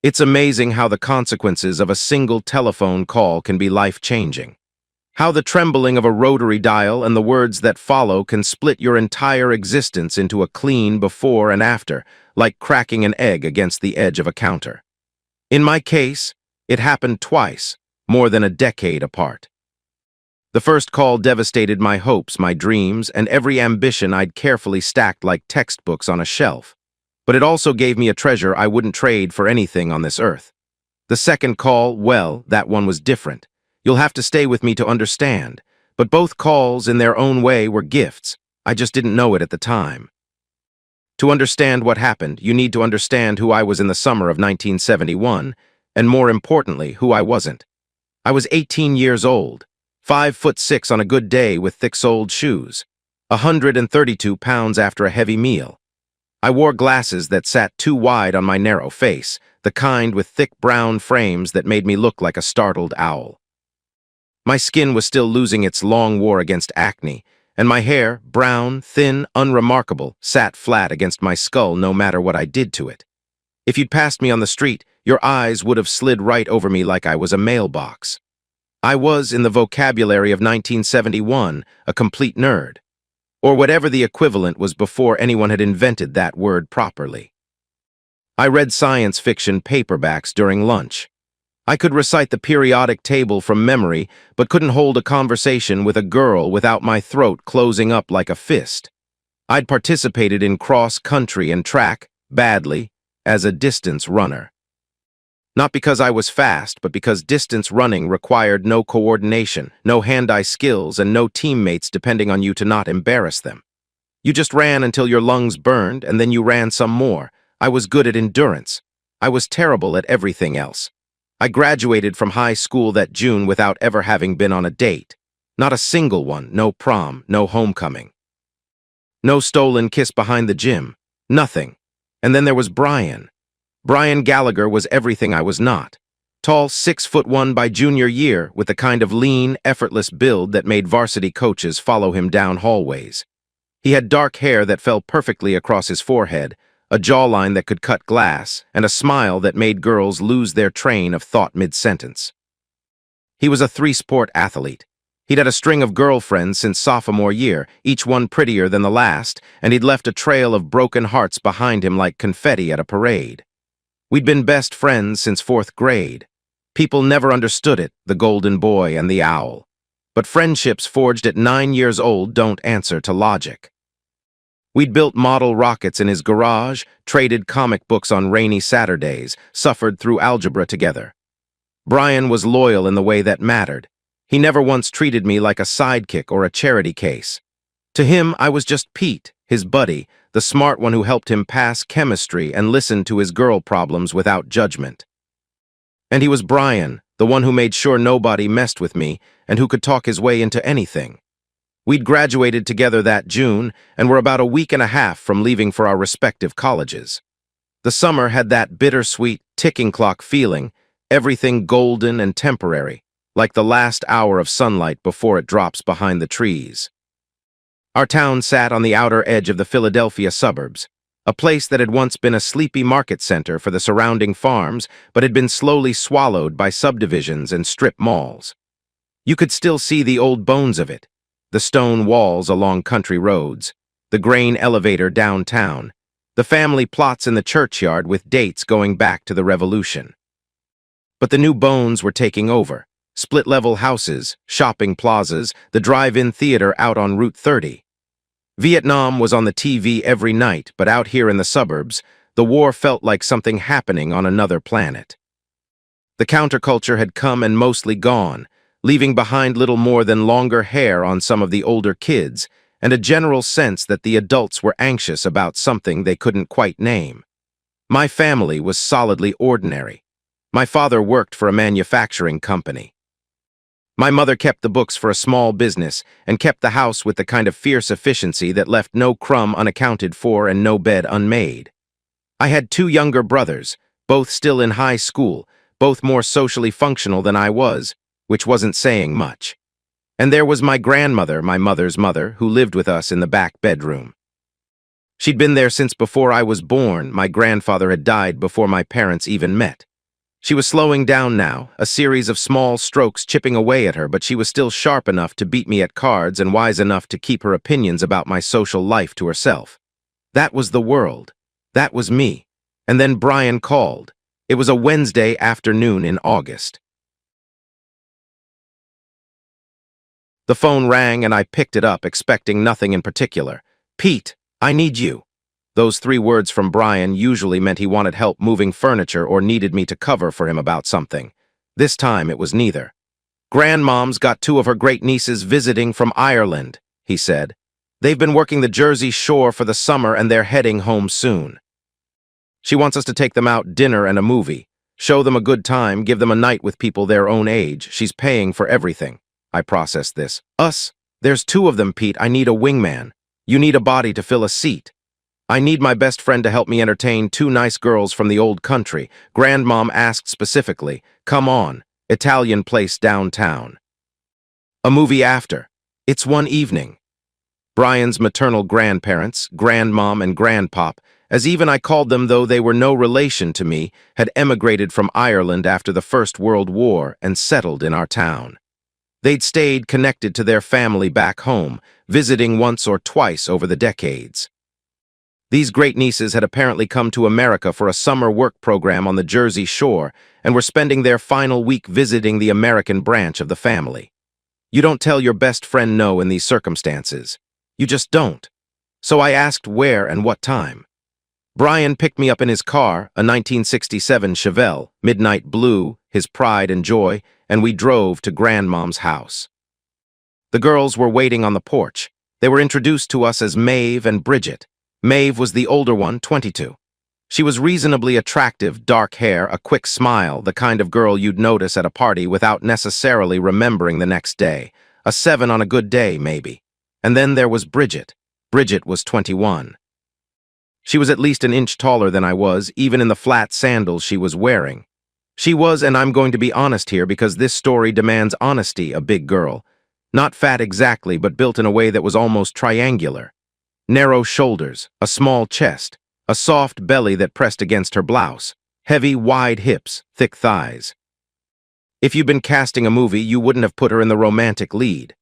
It's amazing how the consequences of a single telephone call can be life-changing. How the trembling of a rotary dial and the words that follow can split your entire existence into a clean before and after, like cracking an egg against the edge of a counter. In my case, it happened twice, more than a decade apart. The first call devastated my hopes, my dreams, and every ambition I'd carefully stacked like textbooks on a shelf. But it also gave me a treasure I wouldn't trade for anything on this earth. The second call, well, that one was different. You'll have to stay with me to understand. But both calls, in their own way, were gifts. I just didn't know it at the time. To understand what happened, you need to understand who I was in the summer of 1971, and more importantly, who I wasn't. I was 18 years old, 5'6" on a good day with thick-soled shoes, 132 pounds after a heavy meal. I wore glasses that sat too wide on my narrow face, the kind with thick brown frames that made me look like a startled owl. My skin was still losing its long war against acne, and my hair, brown, thin, unremarkable, sat flat against my skull no matter what I did to it. If you'd passed me on the street, your eyes would have slid right over me like I was a mailbox. I was, in the vocabulary of 1971, a complete nerd, or whatever the equivalent was before anyone had invented that word properly. I read science fiction paperbacks during lunch. I could recite the periodic table from memory, but couldn't hold a conversation with a girl without my throat closing up like a fist. I'd participated in cross-country and track, badly, as a distance runner. Not because I was fast, but because distance running required no coordination, no hand-eye skills, and no teammates depending on you to not embarrass them. You just ran until your lungs burned, and then you ran some more. I was good at endurance. I was terrible at everything else. I graduated from high school that June without ever having been on a date. Not a single one, no prom, no homecoming. No stolen kiss behind the gym. Nothing. And then there was Brian. Brian Gallagher was everything I was not. Tall, 6'1" by junior year, with the kind of lean, effortless build that made varsity coaches follow him down hallways. He had dark hair that fell perfectly across his forehead, a jawline that could cut glass, and a smile that made girls lose their train of thought mid-sentence. He was a three-sport athlete. He'd had a string of girlfriends since sophomore year, each one prettier than the last, and he'd left a trail of broken hearts behind him like confetti at a parade. We'd been best friends since 4th grade. People never understood it, the golden boy and the owl. But friendships forged at 9 years old don't answer to logic. We'd built model rockets in his garage, traded comic books on rainy Saturdays, suffered through algebra together. Brian was loyal in the way that mattered. He never once treated me like a sidekick or a charity case. To him, I was just Pete, his buddy, the smart one who helped him pass chemistry and listened to his girl problems without judgment. And he was Brian, the one who made sure nobody messed with me and who could talk his way into anything. We'd graduated together that June and were about a week and a half from leaving for our respective colleges. The summer had that bittersweet, ticking clock feeling, everything golden and temporary, like the last hour of sunlight before it drops behind the trees. Our town sat on the outer edge of the Philadelphia suburbs, a place that had once been a sleepy market center for the surrounding farms but had been slowly swallowed by subdivisions and strip malls. You could still see the old bones of it, the stone walls along country roads, the grain elevator downtown, the family plots in the churchyard with dates going back to the Revolution. But the new bones were taking over. Split-level houses, shopping plazas, the drive-in theater out on Route 30. Vietnam was on the TV every night, but out here in the suburbs, the war felt like something happening on another planet. The counterculture had come and mostly gone, leaving behind little more than longer hair on some of the older kids, and a general sense that the adults were anxious about something they couldn't quite name. My family was solidly ordinary. My father worked for a manufacturing company. My mother kept the books for a small business and kept the house with the kind of fierce efficiency that left no crumb unaccounted for and no bed unmade. I had 2 younger brothers, both still in high school, both more socially functional than I was, which wasn't saying much. And there was my grandmother, my mother's mother, who lived with us in the back bedroom. She'd been there since before I was born. My grandfather had died before my parents even met. She was slowing down now, a series of small strokes chipping away at her, but she was still sharp enough to beat me at cards and wise enough to keep her opinions about my social life to herself. That was the world. That was me. And then Brian called. It was a Wednesday afternoon in August. The phone rang and I picked it up, expecting nothing in particular. "Pete, I need you." Those 3 words from Brian usually meant he wanted help moving furniture or needed me to cover for him about something. This time it was neither. "Grandmom's got 2 of her great nieces visiting from Ireland," he said. "They've been working the Jersey Shore for the summer and they're heading home soon. She wants us to take them out dinner and a movie, show them a good time, give them a night with people their own age. She's paying for everything." I processed this. "Us? There's 2 of them, Pete. I need a wingman. You need a body to fill a seat. I need my best friend to help me entertain 2 nice girls from the old country." Grandmom asked specifically. "Come on, Italian place downtown. A movie after. It's one evening." Brian's maternal grandparents, grandmom and grandpop, as even I called them though they were no relation to me, had emigrated from Ireland after the First World War and settled in our town. They'd stayed connected to their family back home, visiting once or twice over the decades. These great-nieces had apparently come to America for a summer work program on the Jersey Shore and were spending their final week visiting the American branch of the family. You don't tell your best friend no in these circumstances. You just don't. So I asked where and what time. Brian picked me up in his car, a 1967 Chevelle, midnight blue, his pride and joy, and we drove to Grandmom's house. The girls were waiting on the porch. They were introduced to us as Maeve and Bridget. Maeve was the older one, 22. She was reasonably attractive, dark hair, a quick smile, the kind of girl you'd notice at a party without necessarily remembering the next day. A 7 on a good day, maybe. And then there was Bridget. Bridget was 21. She was at least an inch taller than I was, even in the flat sandals she was wearing. She was, and I'm going to be honest here because this story demands honesty, a big girl. Not fat exactly, but built in a way that was almost triangular. Narrow shoulders, a small chest, a soft belly that pressed against her blouse, heavy, wide hips, thick thighs. If you'd been casting a movie, you wouldn't have put her in the romantic lead.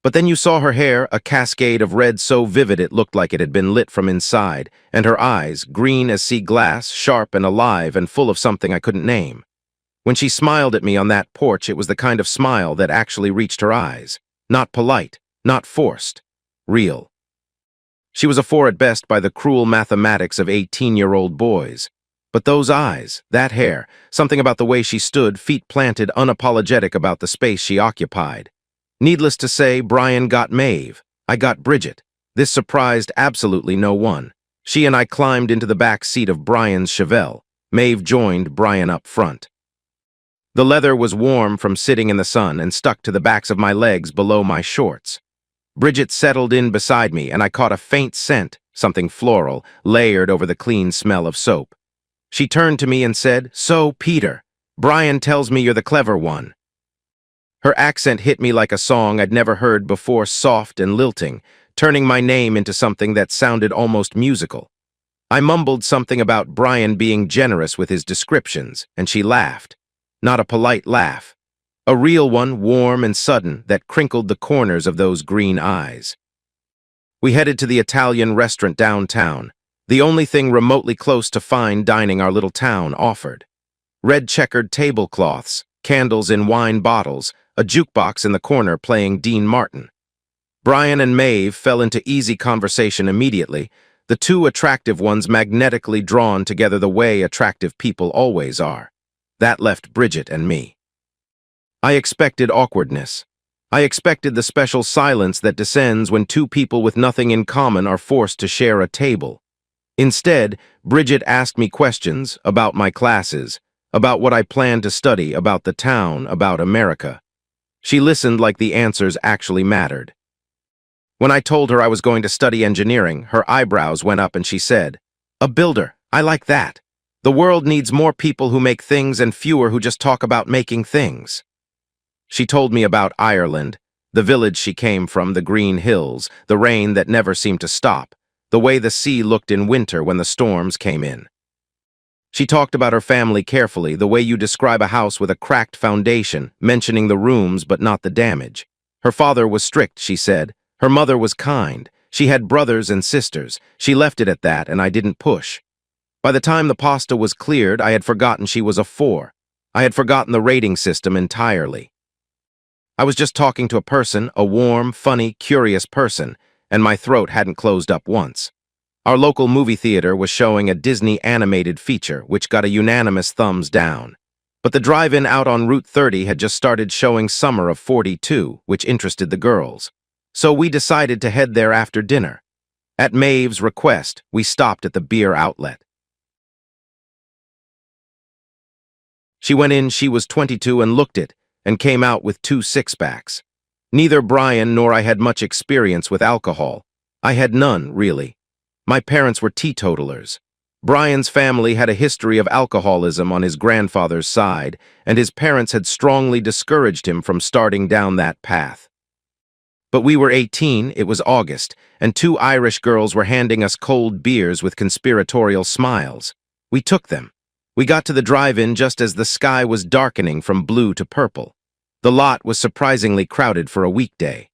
But then you saw her hair, a cascade of red so vivid it looked like it had been lit from inside, and her eyes, green as sea glass, sharp and alive and full of something I couldn't name. When she smiled at me on that porch, it was the kind of smile that actually reached her eyes. Not polite, not forced. Real. She was a 4 at best by the cruel mathematics of 18-year-old boys. But those eyes, that hair, something about the way she stood, feet planted, unapologetic about the space she occupied. Needless to say, Brian got Maeve. I got Bridget. This surprised absolutely no one. She and I climbed into the back seat of Brian's Chevelle. Maeve joined Brian up front. The leather was warm from sitting in the sun and stuck to the backs of my legs below my shorts. Bridget settled in beside me, and I caught a faint scent, something floral, layered over the clean smell of soap. She turned to me and said, "So, Peter, Brian tells me you're the clever one." Her accent hit me like a song I'd never heard before, soft and lilting, turning my name into something that sounded almost musical. I mumbled something about Brian being generous with his descriptions, and she laughed. Not a polite laugh. A real one, warm and sudden, that crinkled the corners of those green eyes. We headed to the Italian restaurant downtown, the only thing remotely close to fine dining our little town offered. Red checkered tablecloths, candles in wine bottles, a jukebox in the corner playing Dean Martin. Brian and Maeve fell into easy conversation immediately, the 2 attractive ones magnetically drawn together the way attractive people always are. That left Bridget and me. I expected awkwardness. I expected the special silence that descends when 2 people with nothing in common are forced to share a table. Instead, Bridget asked me questions about my classes, about what I planned to study, about the town, about America. She listened like the answers actually mattered. When I told her I was going to study engineering, her eyebrows went up and she said, "A builder, I like that. The world needs more people who make things and fewer who just talk about making things." She told me about Ireland, the village she came from, the green hills, the rain that never seemed to stop, the way the sea looked in winter when the storms came in. She talked about her family carefully, the way you describe a house with a cracked foundation, mentioning the rooms but not the damage. Her father was strict, she said. Her mother was kind. She had brothers and sisters. She left it at that, and I didn't push. By the time the pasta was cleared, I had forgotten she was a 4. I had forgotten the rating system entirely. I was just talking to a person, a warm, funny, curious person, and my throat hadn't closed up once. Our local movie theater was showing a Disney animated feature, which got a unanimous thumbs down. But the drive-in out on Route 30 had just started showing Summer of 42, which interested the girls. So we decided to head there after dinner. At Maeve's request, we stopped at the beer outlet. She went in, she was 22, and looked it, and came out with 2 six-packs. Neither Brian nor I had much experience with alcohol. I had none, really. My parents were teetotalers. Brian's family had a history of alcoholism on his grandfather's side, and his parents had strongly discouraged him from starting down that path. But we were 18, it was August, and 2 Irish girls were handing us cold beers with conspiratorial smiles. We took them. We got to the drive-in just as the sky was darkening from blue to purple. The lot was surprisingly crowded for a weekday.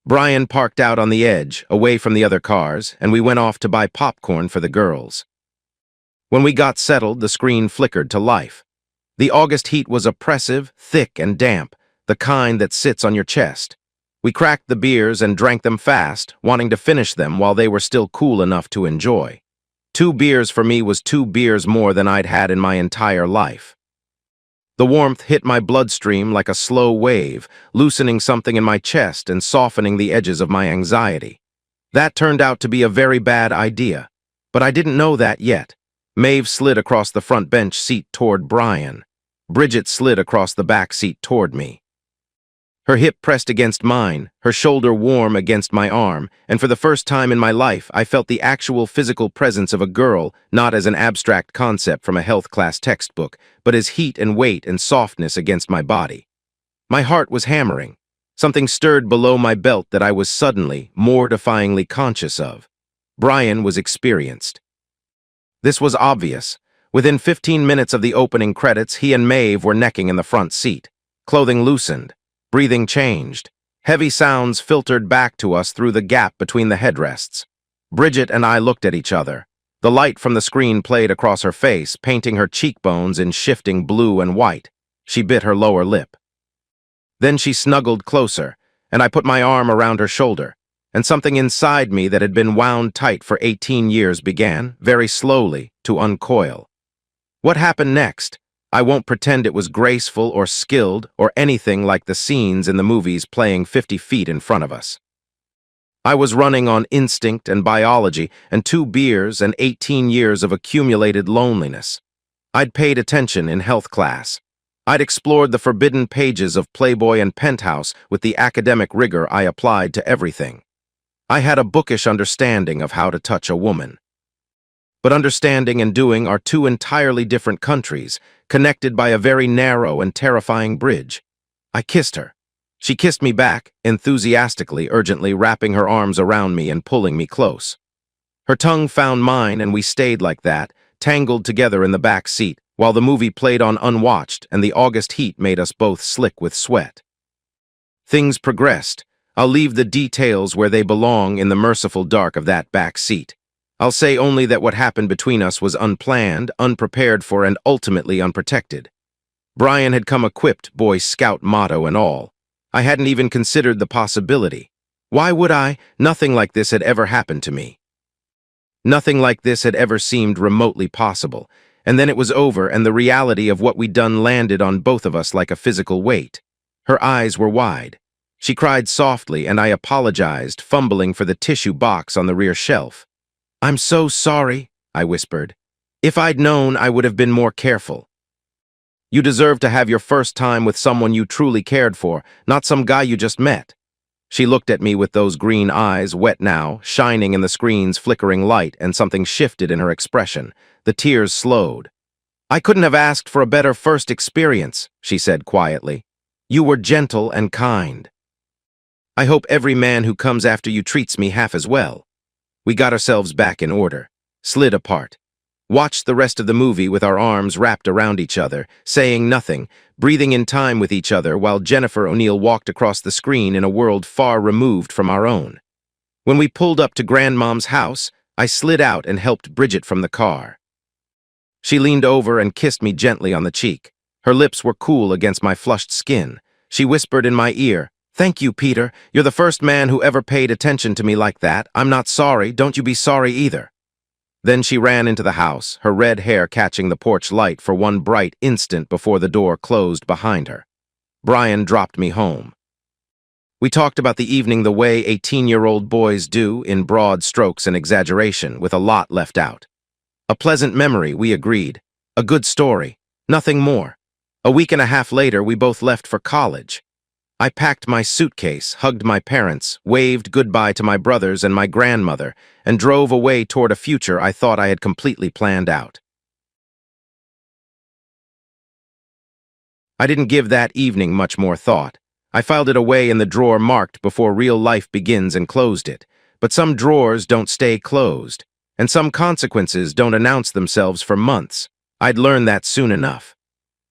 Brian parked out on the edge, away from the other cars, and we went off to buy popcorn for the girls. When we got settled, the screen flickered to life. The August heat was oppressive, thick, and damp, the kind that sits on your chest. We cracked the beers and drank them fast, wanting to finish them while they were still cool enough to enjoy. 2 beers for me was 2 beers more than I'd had in my entire life. The warmth hit my bloodstream like a slow wave, loosening something in my chest and softening the edges of my anxiety. That turned out to be a very bad idea, but I didn't know that yet. Maeve slid across the front bench seat toward Brian. Bridget slid across the back seat toward me. Her hip pressed against mine, her shoulder warm against my arm, and for the first time in my life I felt the actual physical presence of a girl, not as an abstract concept from a health class textbook, but as heat and weight and softness against my body. My heart was hammering. Something stirred below my belt that I was suddenly, mortifyingly conscious of. Brian was experienced. This was obvious. Within 15 minutes of the opening credits, he and Maeve were necking in the front seat. Clothing loosened. Breathing changed. Heavy sounds filtered back to us through the gap between the headrests. Bridget and I looked at each other. The light from the screen played across her face, painting her cheekbones in shifting blue and white. She bit her lower lip. Then she snuggled closer, and I put my arm around her shoulder, and something inside me that had been wound tight for 18 years began, very slowly, to uncoil. What happened next? I won't pretend it was graceful or skilled or anything like the scenes in the movies playing 50 feet in front of us. I was running on instinct and biology and 2 beers and 18 years of accumulated loneliness. I'd paid attention in health class. I'd explored the forbidden pages of Playboy and Penthouse with the academic rigor I applied to everything. I had a bookish understanding of how to touch a woman. But understanding and doing are 2 entirely different countries, connected by a very narrow and terrifying bridge. I kissed her. She kissed me back, enthusiastically, urgently, wrapping her arms around me and pulling me close. Her tongue found mine, and we stayed like that, tangled together in the back seat, while the movie played on unwatched and the August heat made us both slick with sweat. Things progressed. I'll leave the details where they belong in the merciful dark of that back seat. I'll say only that what happened between us was unplanned, unprepared for, and ultimately unprotected. Brian had come equipped, Boy Scout motto and all. I hadn't even considered the possibility. Why would I? Nothing like this had ever happened to me. Nothing like this had ever seemed remotely possible, and then it was over, and the reality of what we'd done landed on both of us like a physical weight. Her eyes were wide. She cried softly, and I apologized, fumbling for the tissue box on the rear shelf. "I'm so sorry," I whispered. "If I'd known, I would have been more careful." "You deserve to have your first time with someone you truly cared for, not some guy you just met." She looked at me with those green eyes, wet now, shining in the screen's flickering light, and something shifted in her expression. The tears slowed. "I couldn't have asked for a better first experience," she said quietly. "You were gentle and kind. I hope every man who comes after you treats me half as well." We got ourselves back in order, slid apart. watched the rest of the movie with our arms wrapped around each other, saying nothing, breathing in time with each other while Jennifer O'Neill walked across the screen in a world far removed from our own. When we pulled up to Grandmom's house, I slid out and helped Bridget from the car. She leaned over and kissed me gently on the cheek. Her lips were cool against my flushed skin. She whispered in my ear, "Thank you, Peter. You're the first man who ever paid attention to me like that. I'm not sorry. Don't you be sorry either." Then she ran into the house, her red hair catching the porch light for one bright instant before the door closed behind her. Brian dropped me home. We talked about the evening the way 18-year-old boys do, in broad strokes and exaggeration, with a lot left out. A pleasant memory, we agreed. A good story. Nothing more. A week and a half later, we both left for college. I packed my suitcase, hugged my parents, waved goodbye to my brothers and my grandmother, and drove away toward a future I thought I had completely planned out. I didn't give that evening much more thought. I filed it away in the drawer marked before real life begins and closed it. But some drawers don't stay closed, and some consequences don't announce themselves for months. I'd learned that soon enough.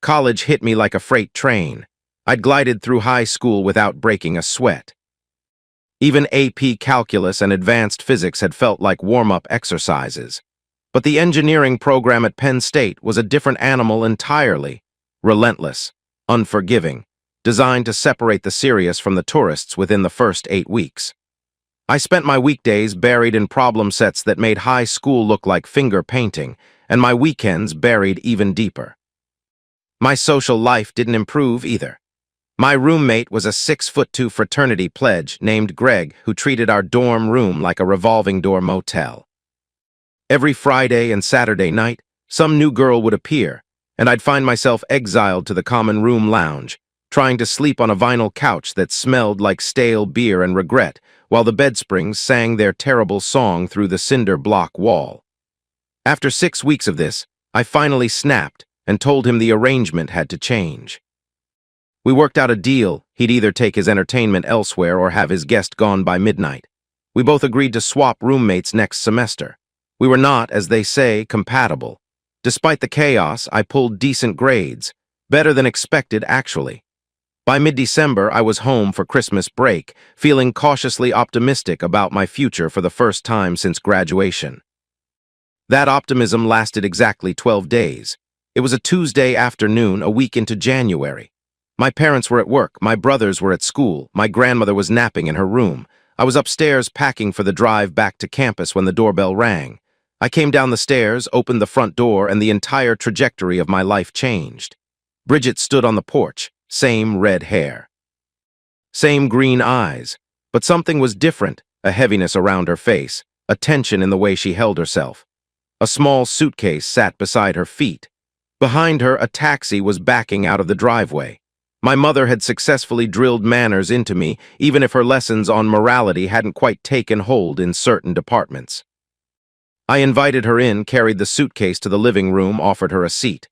College hit me like a freight train. I'd glided through high school without breaking a sweat. Even AP Calculus and Advanced Physics had felt like warm-up exercises. But the engineering program at Penn State was a different animal entirely. Relentless, unforgiving, designed to separate the serious from the tourists within the first 8 weeks. I spent my weekdays buried in problem sets that made high school look like finger painting, and my weekends buried even deeper. My social life didn't improve either. My roommate was a 6'2" fraternity pledge named Greg who treated our dorm room like a revolving door motel. Every Friday and Saturday night, some new girl would appear, and I'd find myself exiled to the common room lounge, trying to sleep on a vinyl couch that smelled like stale beer and regret, while the bedsprings sang their terrible song through the cinder block wall. After 6 weeks of this, I finally snapped and told him the arrangement had to change. We worked out a deal. He'd either take his entertainment elsewhere or have his guest gone by midnight. We both agreed to swap roommates next semester. We were not, as they say, compatible. Despite the chaos, I pulled decent grades, better than expected actually. By mid-December, I was home for Christmas break, feeling cautiously optimistic about my future for the first time since graduation. That optimism lasted exactly 12 days. It was a Tuesday afternoon, a week into January. My parents were at work, my brothers were at school, my grandmother was napping in her room. I was upstairs packing for the drive back to campus when the doorbell rang. I came down the stairs, opened the front door, and the entire trajectory of my life changed. Bridget stood on the porch, same red hair. Same green eyes, but something was different, a heaviness around her face, a tension in the way she held herself. A small suitcase sat beside her feet. Behind her, a taxi was backing out of the driveway. My mother had successfully drilled manners into me, even if her lessons on morality hadn't quite taken hold in certain departments. I invited her in, carried the suitcase to the living room, offered her a seat.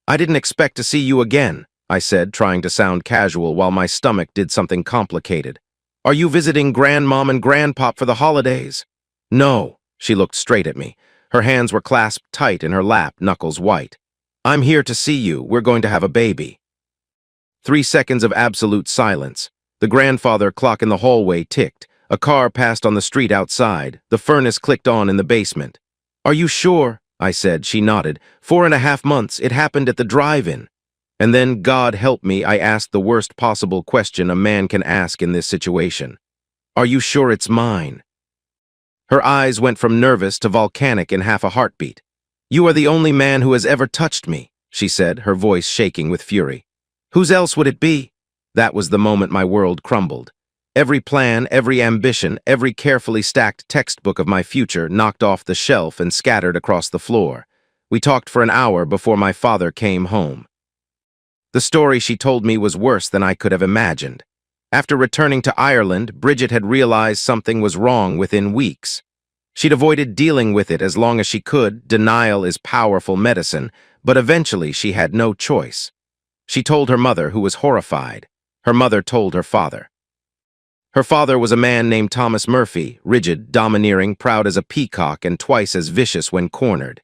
"I didn't expect to see you again," I said, trying to sound casual while my stomach did something complicated. "Are you visiting Grandmom and Grandpop for the holidays?" "No." She looked straight at me. Her hands were clasped tight in her lap, knuckles white. "I'm here to see you. We're going to have a baby." 3 seconds of absolute silence. The grandfather clock in the hallway ticked. A car passed on the street outside. The furnace clicked on in the basement. "Are you sure?" I said. She nodded. 4.5 months. It happened at the drive-in. And then, God help me, I asked the worst possible question a man can ask in this situation. "Are you sure it's mine?" Her eyes went from nervous to volcanic in half a heartbeat. "You are the only man who has ever touched me," she said, her voice shaking with fury. "Whose else would it be?" That was the moment my world crumbled. Every plan, every ambition, every carefully stacked textbook of my future knocked off the shelf and scattered across the floor. We talked for an hour before my father came home. The story she told me was worse than I could have imagined. After returning to Ireland, Bridget had realized something was wrong within weeks. She'd avoided dealing with it as long as she could. Denial is powerful medicine, but eventually she had no choice. She told her mother, who was horrified. Her mother told her father. Her father was a man named Thomas Murphy, rigid, domineering, proud as a peacock, and twice as vicious when cornered.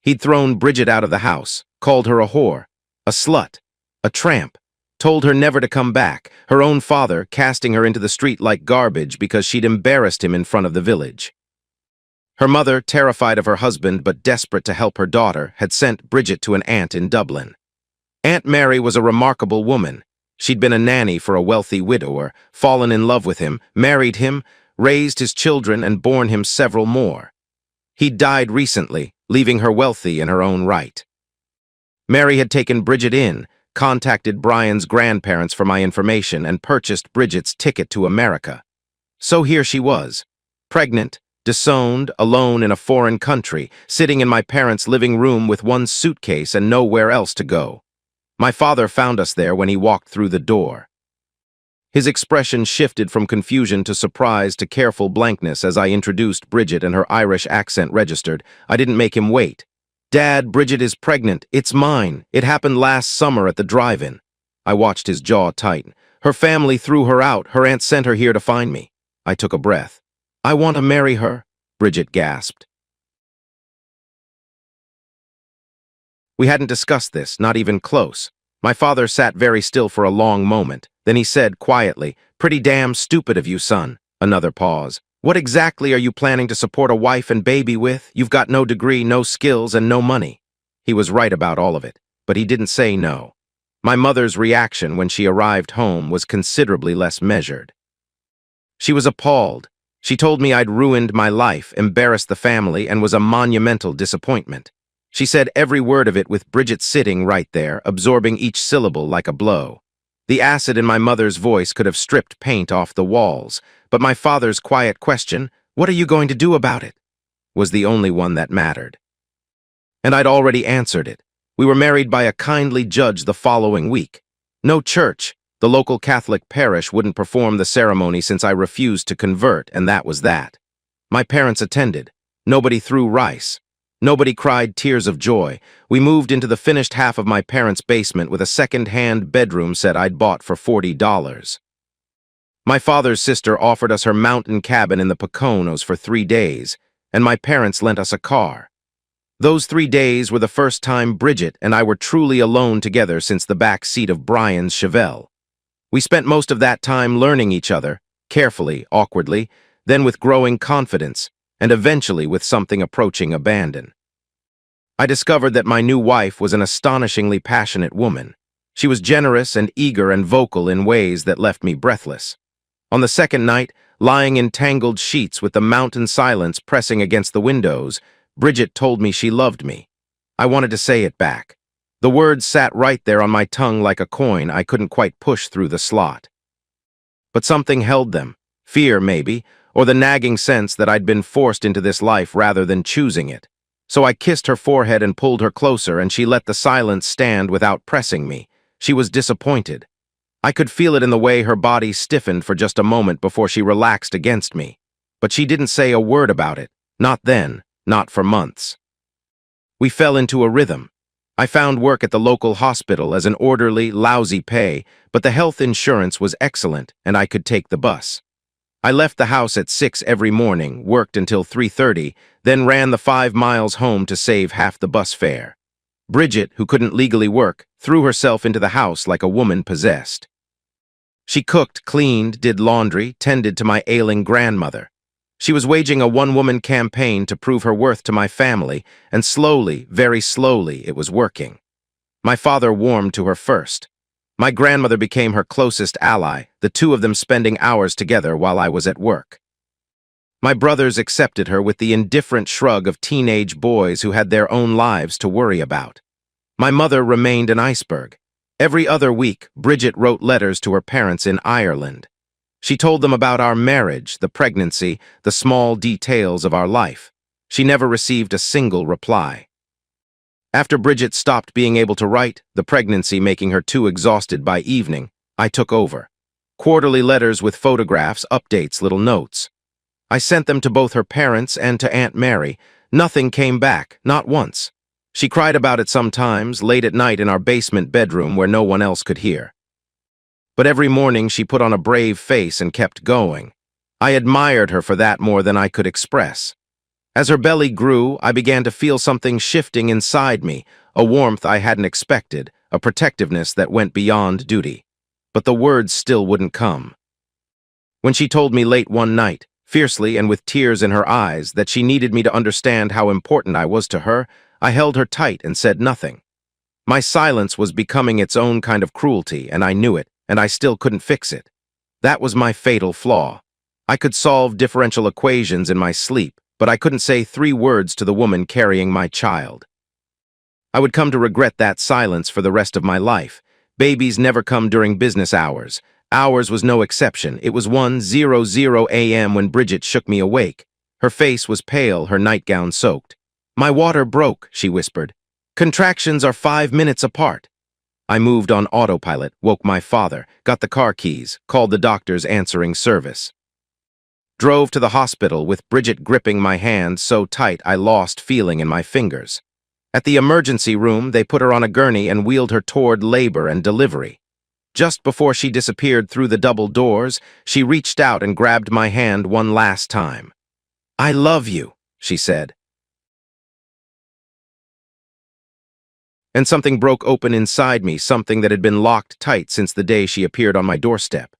He'd thrown Bridget out of the house, called her a whore, a slut, a tramp, told her never to come back, her own father casting her into the street like garbage because she'd embarrassed him in front of the village. Her mother, terrified of her husband but desperate to help her daughter, had sent Bridget to an aunt in Dublin. Aunt Mary was a remarkable woman. She'd been a nanny for a wealthy widower, fallen in love with him, married him, raised his children, and borne him several more. He'd died recently, leaving her wealthy in her own right. Mary had taken Bridget in, contacted Brian's grandparents for my information, and purchased Bridget's ticket to America. So here she was, pregnant, disowned, alone in a foreign country, sitting in my parents' living room with one suitcase and nowhere else to go. My father found us there when he walked through the door. His expression shifted from confusion to surprise to careful blankness as I introduced Bridget and her Irish accent registered. I didn't make him wait. "Dad, Bridget is pregnant. It's mine. It happened last summer at the drive-in." I watched his jaw tighten. "Her family threw her out. Her aunt sent her here to find me." I took a breath. "I want to marry her," Bridget gasped. We hadn't discussed this, not even close. My father sat very still for a long moment. Then he said quietly, "Pretty damn stupid of you, son." Another pause. "What exactly are you planning to support a wife and baby with? You've got no degree, no skills, and no money." He was right about all of it, but he didn't say no. My mother's reaction when she arrived home was considerably less measured. She was appalled. She told me I'd ruined my life, embarrassed the family, and was a monumental disappointment. She said every word of it with Bridget sitting right there, absorbing each syllable like a blow. The acid in my mother's voice could have stripped paint off the walls, but my father's quiet question, "What are you going to do about it?" was the only one that mattered. And I'd already answered it. We were married by a kindly judge the following week. No church. The local Catholic parish wouldn't perform the ceremony since I refused to convert, and that was that. My parents attended. Nobody threw rice. Nobody cried tears of joy. We moved into the finished half of my parents' basement with a second-hand bedroom set I'd bought for $40. My father's sister offered us her mountain cabin in the Poconos for 3 days, and my parents lent us a car. Those 3 days were the first time Bridget and I were truly alone together since the back seat of Brian's Chevelle. We spent most of that time learning each other, carefully, awkwardly, then with growing confidence, and eventually with something approaching abandon. I discovered that my new wife was an astonishingly passionate woman. She was generous and eager and vocal in ways that left me breathless. On the second night, lying in tangled sheets with the mountain silence pressing against the windows, Bridget told me she loved me. I wanted to say it back. The words sat right there on my tongue like a coin I couldn't quite push through the slot. But something held them. Fear, maybe, or the nagging sense that I'd been forced into this life rather than choosing it. So I kissed her forehead and pulled her closer, and she let the silence stand without pressing me. She was disappointed. I could feel it in the way her body stiffened for just a moment before she relaxed against me. But she didn't say a word about it. Not then, not for months. We fell into a rhythm. I found work at the local hospital as an orderly, lousy pay, but the health insurance was excellent, and I could take the bus. I left the house at 6 every morning, worked until 3:30, then ran the 5 miles home to save half the bus fare. Bridget, who couldn't legally work, threw herself into the house like a woman possessed. She cooked, cleaned, did laundry, tended to my ailing grandmother. She was waging a one-woman campaign to prove her worth to my family, and slowly, very slowly, it was working. My father warmed to her first. My grandmother became her closest ally, the two of them spending hours together while I was at work. My brothers accepted her with the indifferent shrug of teenage boys who had their own lives to worry about. My mother remained an iceberg. Every other week, Bridget wrote letters to her parents in Ireland. She told them about our marriage, the pregnancy, the small details of our life. She never received a single reply. After Bridget stopped being able to write, the pregnancy making her too exhausted by evening, I took over. Quarterly letters with photographs, updates, little notes. I sent them to both her parents and to Aunt Mary. Nothing came back, not once. She cried about it sometimes, late at night in our basement bedroom where no one else could hear. But every morning she put on a brave face and kept going. I admired her for that more than I could express. As her belly grew, I began to feel something shifting inside me, a warmth I hadn't expected, a protectiveness that went beyond duty. But the words still wouldn't come. When she told me late one night, fiercely and with tears in her eyes, that she needed me to understand how important I was to her, I held her tight and said nothing. My silence was becoming its own kind of cruelty, and I knew it, and I still couldn't fix it. That was my fatal flaw. I could solve differential equations in my sleep, but I couldn't say 3 words to the woman carrying my child. I would come to regret that silence for the rest of my life. Babies never come during business hours. Ours was no exception. It was 1:00 a.m. when Bridget shook me awake. Her face was pale, her nightgown soaked. "My water broke," she whispered. "Contractions are 5 minutes apart." I moved on autopilot, woke my father, got the car keys, called the doctor's answering service. Drove to the hospital with Bridget gripping my hand so tight I lost feeling in my fingers. At the emergency room, they put her on a gurney and wheeled her toward labor and delivery. Just before she disappeared through the double doors, she reached out and grabbed my hand one last time. "I love you," she said. And something broke open inside me, something that had been locked tight since the day she appeared on my doorstep.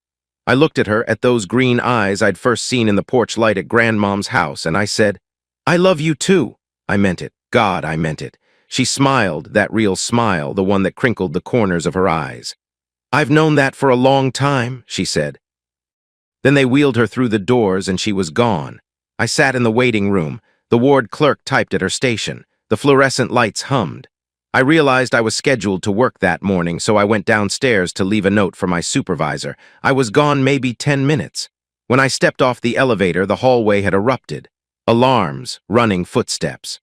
I looked at her, at those green eyes I'd first seen in the porch light at Grandmom's house, and I said, "I love you too." I meant it. God, I meant it. She smiled, that real smile, the one that crinkled the corners of her eyes. "I've known that for a long time," she said. Then they wheeled her through the doors and she was gone. I sat in the waiting room. The ward clerk typed at her station. The fluorescent lights hummed. I realized I was scheduled to work that morning, so I went downstairs to leave a note for my supervisor. I was gone maybe 10 minutes. When I stepped off the elevator, the hallway had erupted. Alarms, running footsteps.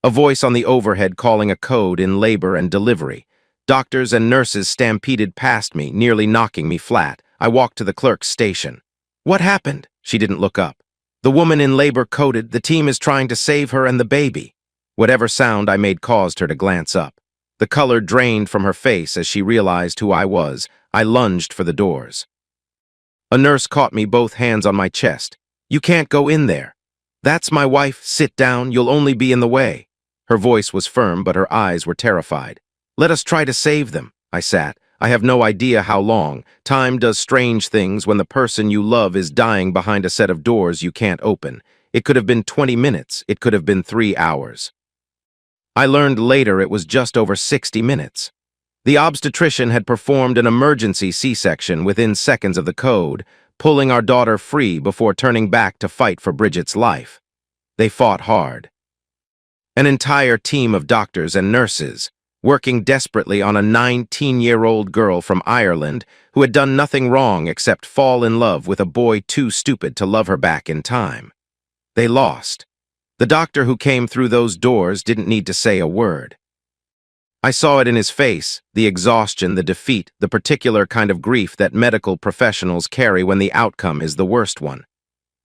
A voice on the overhead calling a code in labor and delivery. Doctors and nurses stampeded past me, nearly knocking me flat. I walked to the clerk's station. "What happened?" She didn't look up. "The woman in labor coded. The team is trying to save her and the baby." Whatever sound I made caused her to glance up. The color drained from her face as she realized who I was. I lunged for the doors. A nurse caught me, both hands on my chest. "You can't go in there." "That's my wife. Sit down. You'll only be in the way." Her voice was firm, but her eyes were terrified. "Let us try to save them." I sat. I have no idea how long. Time does strange things when the person you love is dying behind a set of doors you can't open. It could have been 20 minutes. It could have been 3 hours. I learned later it was just over 60 minutes. The obstetrician had performed an emergency C-section within seconds of the code, pulling our daughter free before turning back to fight for Bridget's life. They fought hard. An entire team of doctors and nurses, working desperately on a 19-year-old girl from Ireland who had done nothing wrong except fall in love with a boy too stupid to love her back in time. They lost. The doctor who came through those doors didn't need to say a word. I saw it in his face, the exhaustion, the defeat, the particular kind of grief that medical professionals carry when the outcome is the worst one.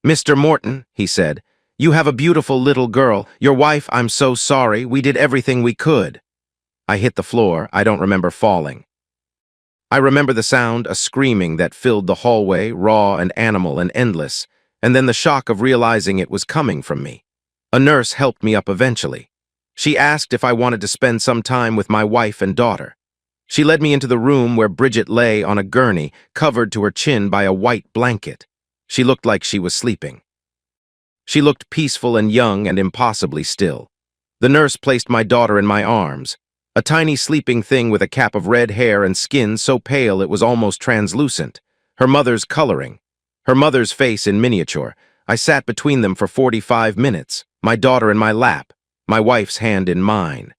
"Mr. Morton," he said, "you have a beautiful little girl. Your wife, I'm so sorry. We did everything we could." I hit the floor. I don't remember falling. I remember the sound, a screaming that filled the hallway, raw and animal and endless, and then the shock of realizing it was coming from me. A nurse helped me up eventually. She asked if I wanted to spend some time with my wife and daughter. She led me into the room where Bridget lay on a gurney, covered to her chin by a white blanket. She looked like she was sleeping. She looked peaceful and young and impossibly still. The nurse placed my daughter in my arms, a tiny sleeping thing with a cap of red hair and skin so pale it was almost translucent. Her mother's coloring. Her mother's face in miniature. I sat between them for 45 minutes, my daughter in my lap, my wife's hand in mine.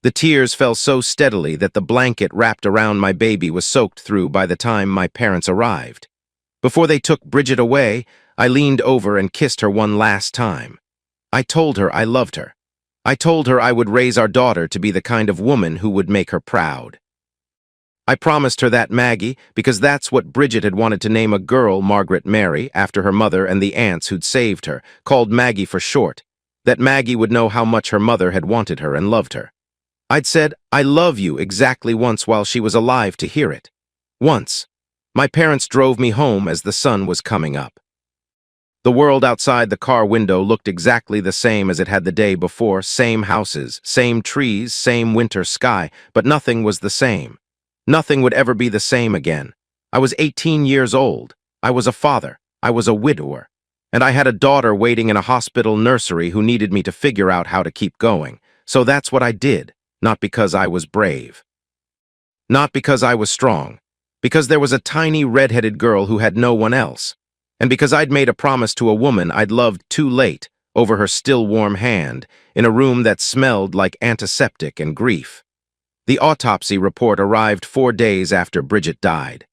The tears fell so steadily that the blanket wrapped around my baby was soaked through by the time my parents arrived. Before they took Bridget away, I leaned over and kissed her one last time. I told her I loved her. I told her I would raise our daughter to be the kind of woman who would make her proud. I promised her that Maggie, because that's what Bridget had wanted to name a girl, Margaret Mary, after her mother and the aunts who'd saved her, called Maggie for short, that Maggie would know how much her mother had wanted her and loved her. I'd said, "I love you," exactly once while she was alive to hear it. Once. My parents drove me home as the sun was coming up. The world outside the car window looked exactly the same as it had the day before, same houses, same trees, same winter sky, but nothing was the same. Nothing would ever be the same again. I was 18 years old. I was a father. I was a widower. And I had a daughter waiting in a hospital nursery who needed me to figure out how to keep going. So that's what I did, not because I was brave. Not because I was strong. Because there was a tiny red-headed girl who had no one else. And because I'd made a promise to a woman I'd loved too late, over her still warm hand, in a room that smelled like antiseptic and grief. The autopsy report arrived 4 days after Bridget died.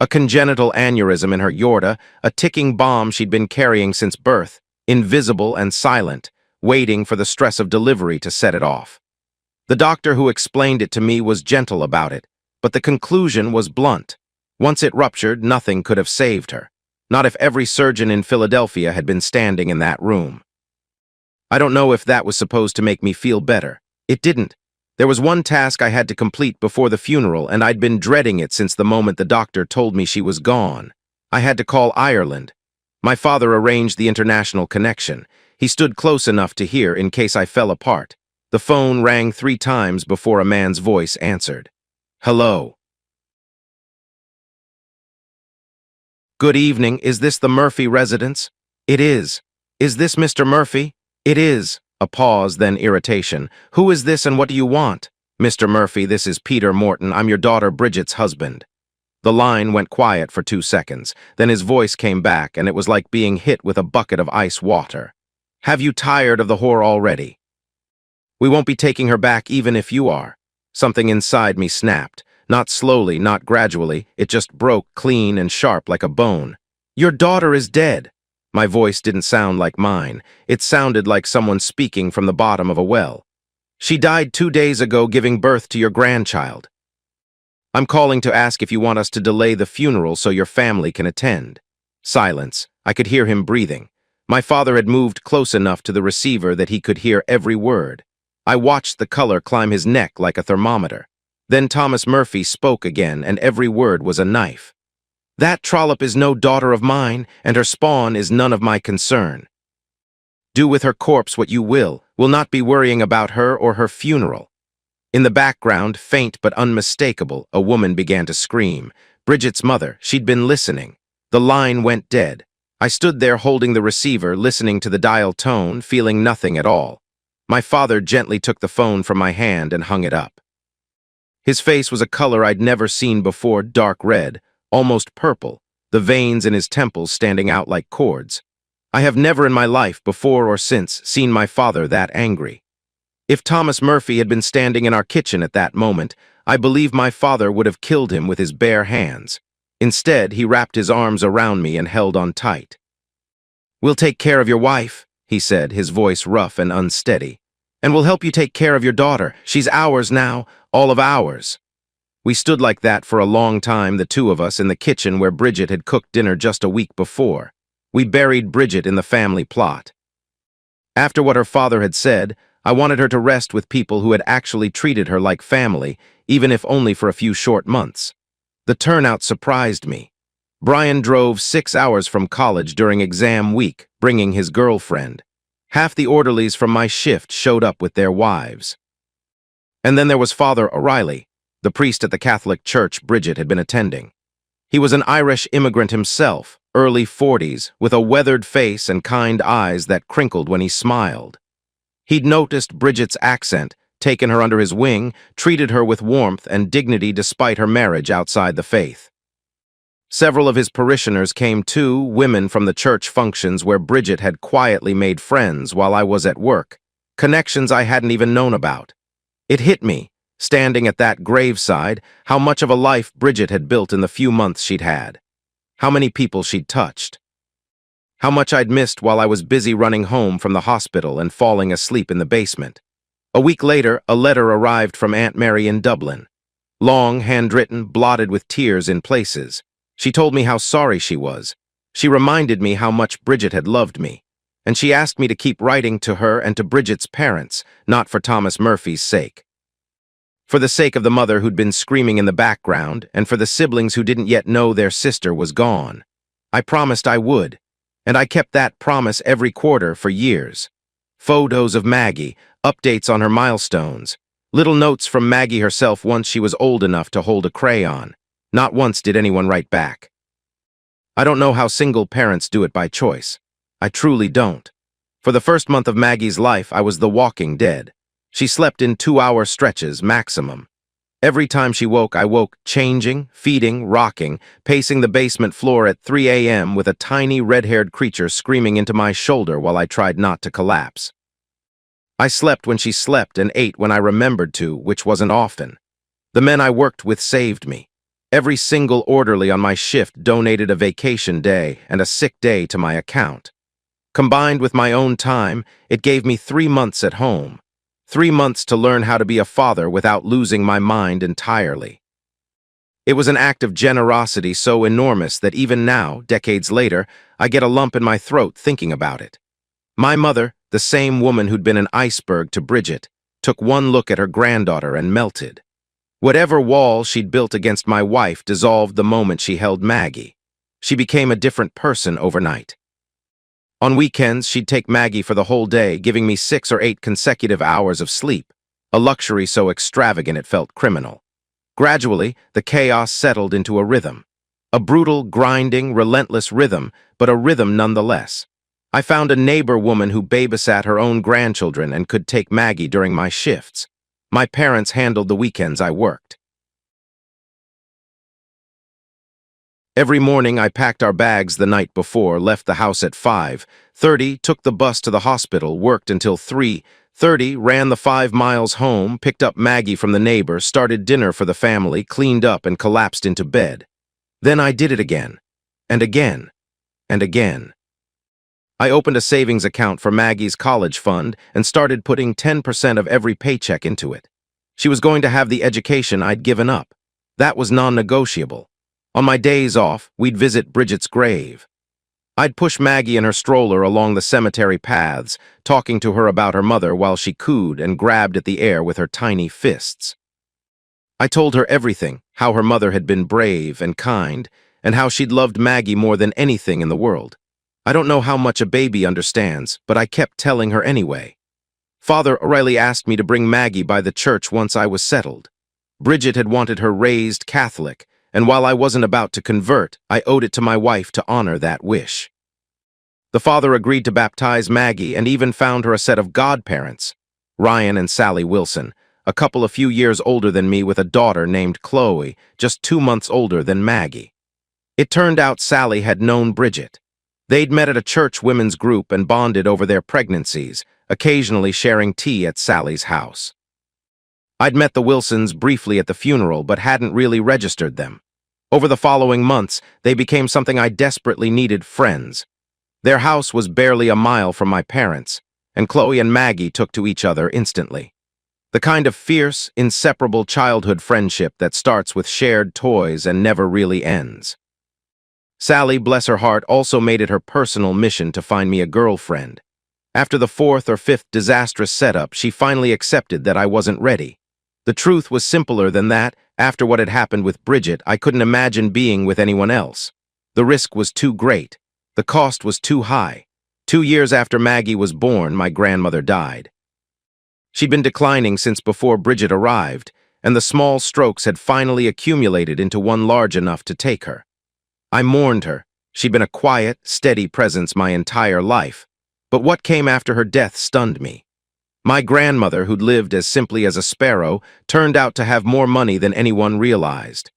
A congenital aneurysm in her aorta, a ticking bomb she'd been carrying since birth, invisible and silent, waiting for the stress of delivery to set it off. The doctor who explained it to me was gentle about it, but the conclusion was blunt. Once it ruptured, nothing could have saved her. Not if every surgeon in Philadelphia had been standing in that room. I don't know if that was supposed to make me feel better. It didn't. There was one task I had to complete before the funeral, and I'd been dreading it since the moment the doctor told me she was gone. I had to call Ireland. My father arranged the international connection. He stood close enough to hear in case I fell apart. The phone rang 3 times before a man's voice answered. Hello. Good evening, is this the Murphy residence? It is. Is this Mr. Murphy? It is. A pause, then irritation. Who is this and what do you want? Mr. Murphy, this is Peter Morton. I'm your daughter Bridget's husband. The line went quiet for 2 seconds. Then his voice came back, and it was like being hit with a bucket of ice water. Have you tired of the whore already? We won't be taking her back even if you are. Something inside me snapped. Not slowly, not gradually. It just broke clean and sharp like a bone. Your daughter is dead. My voice didn't sound like mine. It sounded like someone speaking from the bottom of a well. She died 2 days ago giving birth to your grandchild. I'm calling to ask if you want us to delay the funeral so your family can attend. Silence. I could hear him breathing. My father had moved close enough to the receiver that he could hear every word. I watched the color climb his neck like a thermometer. Then Thomas Murphy spoke again, and every word was a knife. That trollop is no daughter of mine, and her spawn is none of my concern. Do with her corpse what you will. We'll not be worrying about her or her funeral. In the background, faint but unmistakable, a woman began to scream. Bridget's mother. She'd been listening. The line went dead. I stood there holding the receiver, listening to the dial tone, feeling nothing at all. My father gently took the phone from my hand and hung it up. His face was a color I'd never seen before, dark red, almost purple, the veins in his temples standing out like cords. I have never in my life, before or since, seen my father that angry. If Thomas Murphy had been standing in our kitchen at that moment, I believe my father would have killed him with his bare hands. Instead, he wrapped his arms around me and held on tight. We'll take care of your wife, he said, his voice rough and unsteady. And we'll help you take care of your daughter. She's ours now, all of ours. We stood like that for a long time, the two of us, in the kitchen where Bridget had cooked dinner just a week before. We buried Bridget in the family plot. After what her father had said, I wanted her to rest with people who had actually treated her like family, even if only for a few short months. The turnout surprised me. Brian drove 6 hours from college during exam week, bringing his girlfriend. Half the orderlies from my shift showed up with their wives. And then there was Father O'Reilly, the priest at the Catholic church Bridget had been attending. He was an Irish immigrant himself, early 40s, with a weathered face and kind eyes that crinkled when he smiled. He'd noticed Bridget's accent, taken her under his wing, treated her with warmth and dignity despite her marriage outside the faith. Several of his parishioners came too, women from the church functions where Bridget had quietly made friends while I was at work, connections I hadn't even known about. It hit me, standing at that graveside, how much of a life Bridget had built in the few months she'd had. How many people she'd touched. How much I'd missed while I was busy running home from the hospital and falling asleep in the basement. A week later, a letter arrived from Aunt Mary in Dublin. Long, handwritten, blotted with tears in places. She told me how sorry she was. She reminded me how much Bridget had loved me. And she asked me to keep writing to her and to Bridget's parents, not for Thomas Murphy's sake. For the sake of the mother who'd been screaming in the background, and for the siblings who didn't yet know their sister was gone. I promised I would. And I kept that promise every quarter for years. Photos of Maggie, updates on her milestones, little notes from Maggie herself once she was old enough to hold a crayon. Not once did anyone write back. I don't know how single parents do it by choice. I truly don't. For the first month of Maggie's life, I was the walking dead. She slept in 2-hour stretches maximum. Every time she woke, I woke changing, feeding, rocking, pacing the basement floor at 3 a.m. with a tiny red-haired creature screaming into my shoulder while I tried not to collapse. I slept when she slept and ate when I remembered to, which wasn't often. The men I worked with saved me. Every single orderly on my shift donated a vacation day and a sick day to my account. Combined with my own time, it gave me 3 months at home. 3 months to learn how to be a father without losing my mind entirely. It was an act of generosity so enormous that even now, decades later, I get a lump in my throat thinking about it. My mother, the same woman who'd been an iceberg to Bridget, took one look at her granddaughter and melted. Whatever wall she'd built against my wife dissolved the moment she held Maggie. She became a different person overnight. On weekends, she'd take Maggie for the whole day, giving me 6 or 8 consecutive hours of sleep, a luxury so extravagant it felt criminal. Gradually, the chaos settled into a rhythm. A brutal, grinding, relentless rhythm, but a rhythm nonetheless. I found a neighbor woman who babysat her own grandchildren and could take Maggie during my shifts. My parents handled the weekends I worked. Every morning, I packed our bags the night before, left the house at 5:30, took the bus to the hospital, worked until 3:30, ran the 5 miles home, picked up Maggie from the neighbor, started dinner for the family, cleaned up, and collapsed into bed. Then I did it again, and again, and again. I opened a savings account for Maggie's college fund and started putting 10% of every paycheck into it. She was going to have the education I'd given up. That was non-negotiable. On my days off, we'd visit Bridget's grave. I'd push Maggie in her stroller along the cemetery paths, talking to her about her mother while she cooed and grabbed at the air with her tiny fists. I told her everything, how her mother had been brave and kind, and how she'd loved Maggie more than anything in the world. I don't know how much a baby understands, but I kept telling her anyway. Father O'Reilly asked me to bring Maggie by the church once I was settled. Bridget had wanted her raised Catholic, and while I wasn't about to convert, I owed it to my wife to honor that wish. The father agreed to baptize Maggie and even found her a set of godparents, Ryan and Sally Wilson, a couple a few years older than me with a daughter named Chloe, just 2 months older than Maggie. It turned out Sally had known Bridget. They'd met at a church women's group and bonded over their pregnancies, occasionally sharing tea at Sally's house. I'd met the Wilsons briefly at the funeral but hadn't really registered them. Over the following months, they became something I desperately needed: friends. Their house was barely a mile from my parents', and Chloe and Maggie took to each other instantly. The kind of fierce, inseparable childhood friendship that starts with shared toys and never really ends. Sally, bless her heart, also made it her personal mission to find me a girlfriend. After the 4th or 5th disastrous setup, she finally accepted that I wasn't ready. The truth was simpler than that. After what had happened with Bridget, I couldn't imagine being with anyone else. The risk was too great. The cost was too high. 2 years after Maggie was born, my grandmother died. She'd been declining since before Bridget arrived, and the small strokes had finally accumulated into one large enough to take her. I mourned her. She'd been a quiet, steady presence my entire life. But what came after her death stunned me. My grandmother, who'd lived as simply as a sparrow, turned out to have more money than anyone realized.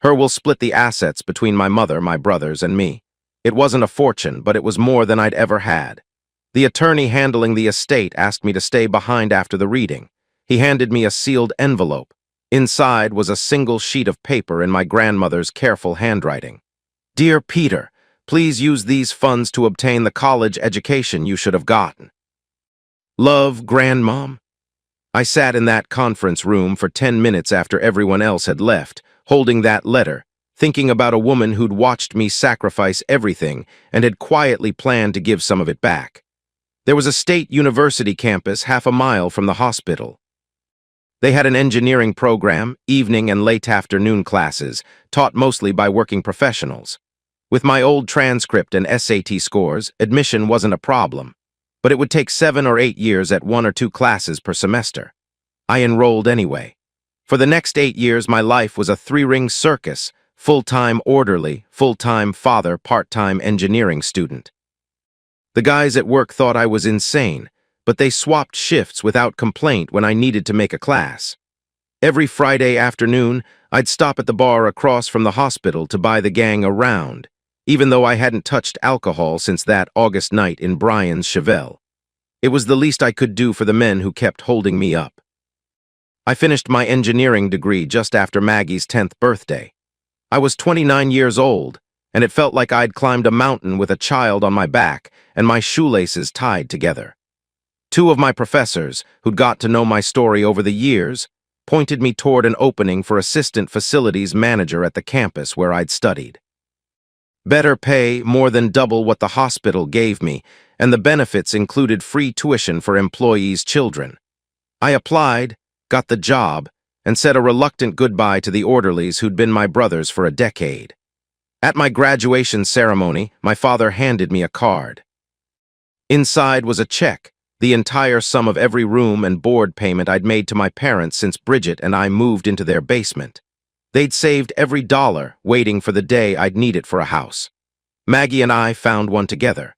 Her will split the assets between my mother, my brothers, and me. It wasn't a fortune, but it was more than I'd ever had. The attorney handling the estate asked me to stay behind after the reading. He handed me a sealed envelope. Inside was a single sheet of paper in my grandmother's careful handwriting. "Dear Peter, please use these funds to obtain the college education you should have gotten. Love, Grandmom." I sat in that conference room for 10 minutes after everyone else had left, holding that letter, thinking about a woman who'd watched me sacrifice everything and had quietly planned to give some of it back. There was a state university campus half a mile from the hospital. They had an engineering program, evening and late afternoon classes, taught mostly by working professionals. With my old transcript and SAT scores, admission wasn't a problem, but it would take 7 or 8 years at 1 or 2 classes per semester. I enrolled anyway. For the next 8 years, my life was a 3-ring circus: full-time orderly, full-time father, part-time engineering student. The guys at work thought I was insane, but they swapped shifts without complaint when I needed to make a class. Every Friday afternoon, I'd stop at the bar across from the hospital to buy the gang a round, even though I hadn't touched alcohol since that August night in Brian's Chevelle. It was the least I could do for the men who kept holding me up. I finished my engineering degree just after Maggie's 10th birthday. I was 29 years old, and it felt like I'd climbed a mountain with a child on my back and my shoelaces tied together. 2 of my professors, who'd got to know my story over the years, pointed me toward an opening for assistant facilities manager at the campus where I'd studied. Better pay, more than double what the hospital gave me, and the benefits included free tuition for employees' children. I applied, got the job, and said a reluctant goodbye to the orderlies who'd been my brothers for a decade. At my graduation ceremony, my father handed me a card. Inside was a check, the entire sum of every room and board payment I'd made to my parents since Bridget and I moved into their basement. They'd saved every dollar, waiting for the day I'd need it for a house. Maggie and I found one together.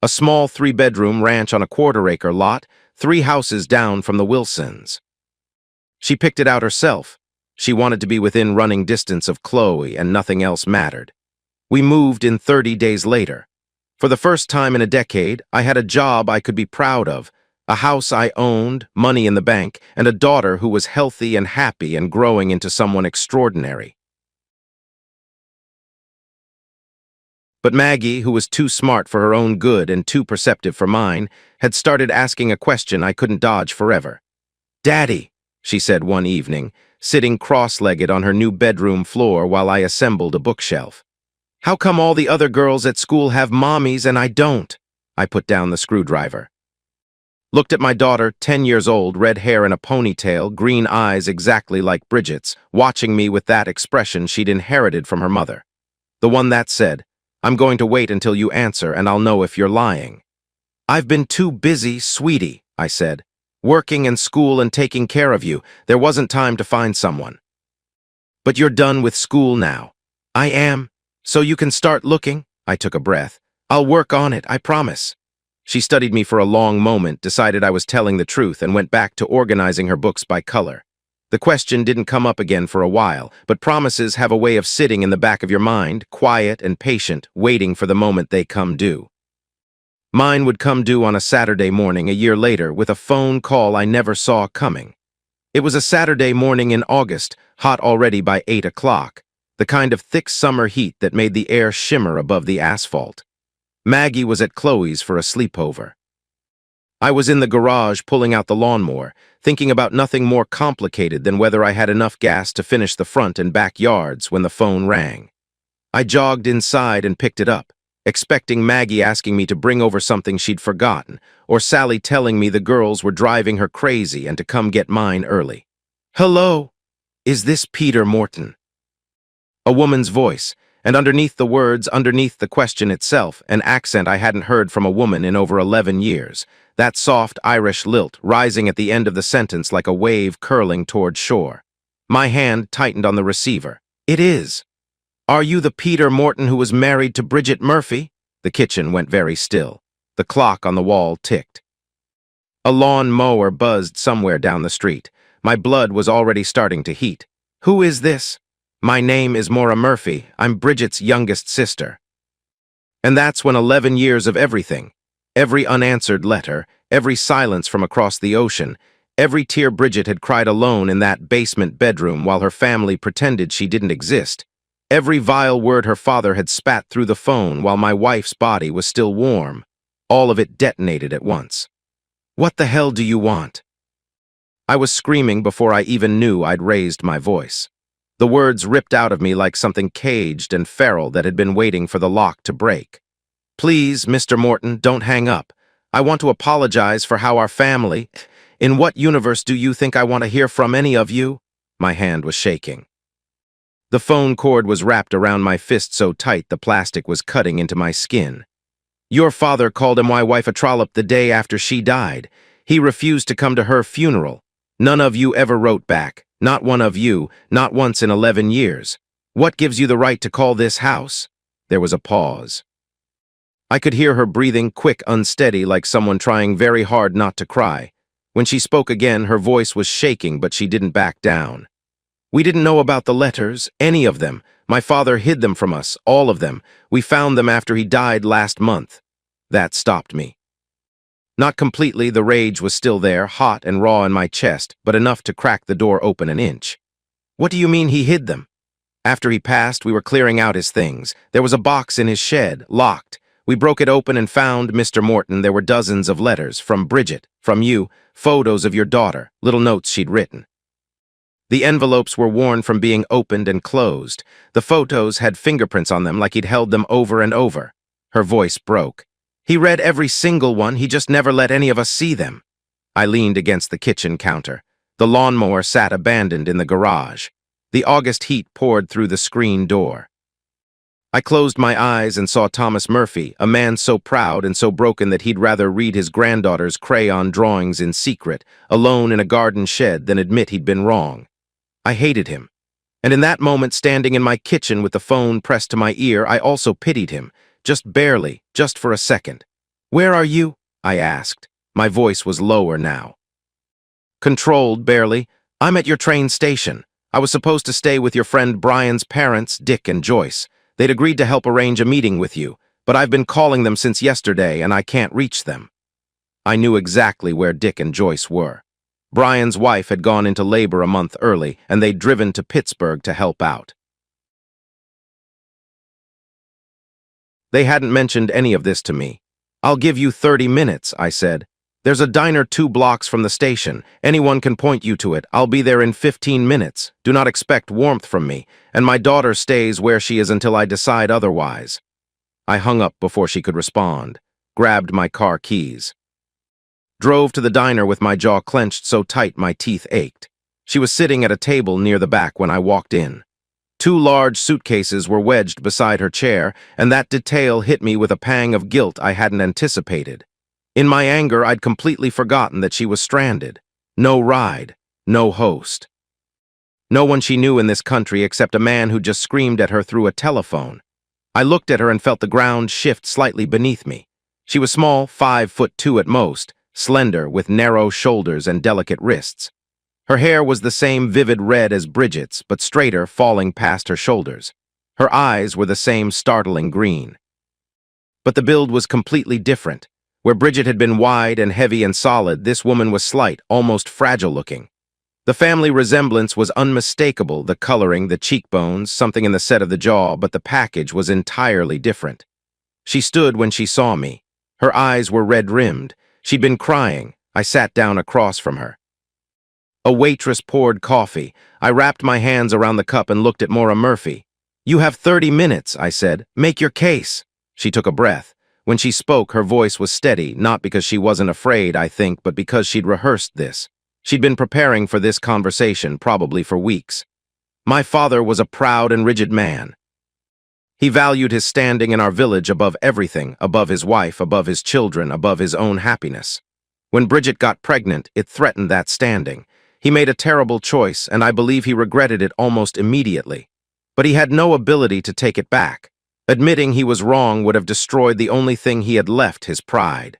A small 3-bedroom ranch on a 1/4-acre lot, 3 houses down from the Wilsons. She picked it out herself. She wanted to be within running distance of Chloe, and nothing else mattered. We moved in 30 days later. For the first time in a decade, I had a job I could be proud of, a house I owned, money in the bank, and a daughter who was healthy and happy and growing into someone extraordinary. But Maggie, who was too smart for her own good and too perceptive for mine, had started asking a question I couldn't dodge forever. "Daddy," she said one evening, sitting cross-legged on her new bedroom floor while I assembled a bookshelf. "How come all the other girls at school have mommies and I don't?" I put down the screwdriver. Looked at my daughter, 10 years old, red hair in a ponytail, green eyes exactly like Bridget's, watching me with that expression she'd inherited from her mother. The one that said, "I'm going to wait until you answer and I'll know if you're lying." "I've been too busy, sweetie," I said. "Working and school and taking care of you. There wasn't time to find someone." "But you're done with school now." "I am. So you can start looking." I took a breath. "I'll work on it, I promise." She studied me for a long moment, decided I was telling the truth, and went back to organizing her books by color. The question didn't come up again for a while, but promises have a way of sitting in the back of your mind, quiet and patient, waiting for the moment they come due. Mine would come due on a Saturday morning a year later with a phone call I never saw coming. It was a Saturday morning in August, hot already by 8 o'clock, the kind of thick summer heat that made the air shimmer above the asphalt. Maggie was at Chloe's for a sleepover. I was in the garage pulling out the lawnmower, thinking about nothing more complicated than whether I had enough gas to finish the front and back yards when the phone rang. I jogged inside and picked it up, expecting Maggie asking me to bring over something she'd forgotten, or Sally telling me the girls were driving her crazy and to come get mine early. "Hello? Is this Peter Morton?" A woman's voice, and underneath the words, underneath the question itself, an accent I hadn't heard from a woman in over 11 years, that soft Irish lilt rising at the end of the sentence like a wave curling toward shore. My hand tightened on the receiver. "It is. Are you the Peter Morton who was married to Bridget Murphy?" The kitchen went very still. The clock on the wall ticked. A lawn mower buzzed somewhere down the street. My blood was already starting to heat. "Who is this?" "My name is Maura Murphy. I'm Bridget's youngest sister." And that's when 11 years of everything, every unanswered letter, every silence from across the ocean, every tear Bridget had cried alone in that basement bedroom while her family pretended she didn't exist, every vile word her father had spat through the phone while my wife's body was still warm, all of it detonated at once. "What the hell do you want?" I was screaming before I even knew I'd raised my voice. The words ripped out of me like something caged and feral that had been waiting for the lock to break. "Please, Mr. Morton, don't hang up. I want to apologize for how our family... In what universe do you think I want to hear from any of you?" My hand was shaking. The phone cord was wrapped around my fist so tight the plastic was cutting into my skin. Your father called my wife a trollop the day after she died. He refused to come to her funeral. None of you ever wrote back. Not one of you, not once in 11 years. What gives you the right to call this house? There was a pause. I could hear her breathing quick, unsteady, like someone trying very hard not to cry. When she spoke again, her voice was shaking, but she didn't back down. We didn't know about the letters, any of them. My father hid them from us, all of them. We found them after he died last month. That stopped me. Not completely, the rage was still there, hot and raw in my chest, but enough to crack the door open an inch. What do you mean he hid them? After he passed, we were clearing out his things. There was a box in his shed, locked. We broke it open and found, Mr. Morton, there were dozens of letters, from Bridget, from you, photos of your daughter, little notes she'd written. The envelopes were worn from being opened and closed. The photos had fingerprints on them like he'd held them over and over. Her voice broke. He read every single one, he just never let any of us see them. I leaned against the kitchen counter. The lawnmower sat abandoned in the garage. The August heat poured through the screen door. I closed my eyes and saw Thomas Murphy, a man so proud and so broken that he'd rather read his granddaughter's crayon drawings in secret, alone in a garden shed, than admit he'd been wrong. I hated him. And in that moment, standing in my kitchen with the phone pressed to my ear, I also pitied him, just barely, just for a second. Where are you? I asked. My voice was lower now. Controlled, barely. I'm at your train station. I was supposed to stay with your friend Brian's parents, Dick and Joyce. They'd agreed to help arrange a meeting with you, but I've been calling them since yesterday and I can't reach them. I knew exactly where Dick and Joyce were. Brian's wife had gone into labor a month early, and they'd driven to Pittsburgh to help out. They hadn't mentioned any of this to me. I'll give you 30 minutes, I said. There's a diner 2 blocks from the station. Anyone can point you to it. I'll be there in 15 minutes. Do not expect warmth from me, and my daughter stays where she is until I decide otherwise. I hung up before she could respond, grabbed my car keys. Drove to the diner with my jaw clenched so tight my teeth ached. She was sitting at a table near the back when I walked in. 2 large suitcases were wedged beside her chair, and that detail hit me with a pang of guilt I hadn't anticipated. In my anger, I'd completely forgotten that she was stranded. No ride, no host. No one she knew in this country except a man who just screamed at her through a telephone. I looked at her and felt the ground shift slightly beneath me. She was small, 5'2" at most, slender, with narrow shoulders and delicate wrists. Her hair was the same vivid red as Bridget's, but straighter, falling past her shoulders. Her eyes were the same startling green. But the build was completely different. Where Bridget had been wide and heavy and solid, this woman was slight, almost fragile-looking. The family resemblance was unmistakable, the coloring, the cheekbones, something in the set of the jaw, but the package was entirely different. She stood when she saw me. Her eyes were red-rimmed. She'd been crying. I sat down across from her. A waitress poured coffee. I wrapped my hands around the cup and looked at Maura Murphy. You have 30 minutes, I said. Make your case. She took a breath. When she spoke, her voice was steady, not because she wasn't afraid, I think, but because she'd rehearsed this. She'd been preparing for this conversation, probably for weeks. My father was a proud and rigid man. He valued his standing in our village above everything, above his wife, above his children, above his own happiness. When Bridget got pregnant, it threatened that standing. He made a terrible choice, and I believe he regretted it almost immediately. But he had no ability to take it back. Admitting he was wrong would have destroyed the only thing he had left, his pride.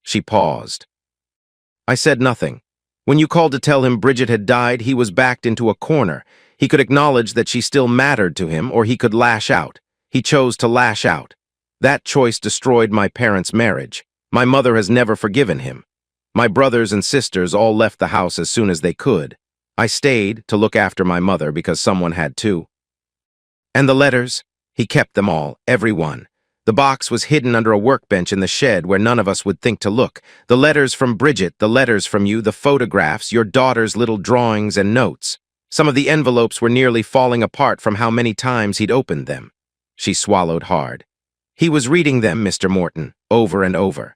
She paused. I said nothing. When you called to tell him Bridget had died, he was backed into a corner. He could acknowledge that she still mattered to him, or he could lash out. He chose to lash out. That choice destroyed my parents' marriage. My mother has never forgiven him. My brothers and sisters all left the house as soon as they could. I stayed to look after my mother because someone had to. And the letters? He kept them all, every one. The box was hidden under a workbench in the shed where none of us would think to look. The letters from Bridget, the letters from you, the photographs, your daughter's little drawings and notes. Some of the envelopes were nearly falling apart from how many times he'd opened them. She swallowed hard. He was reading them, Mr. Morton, over and over.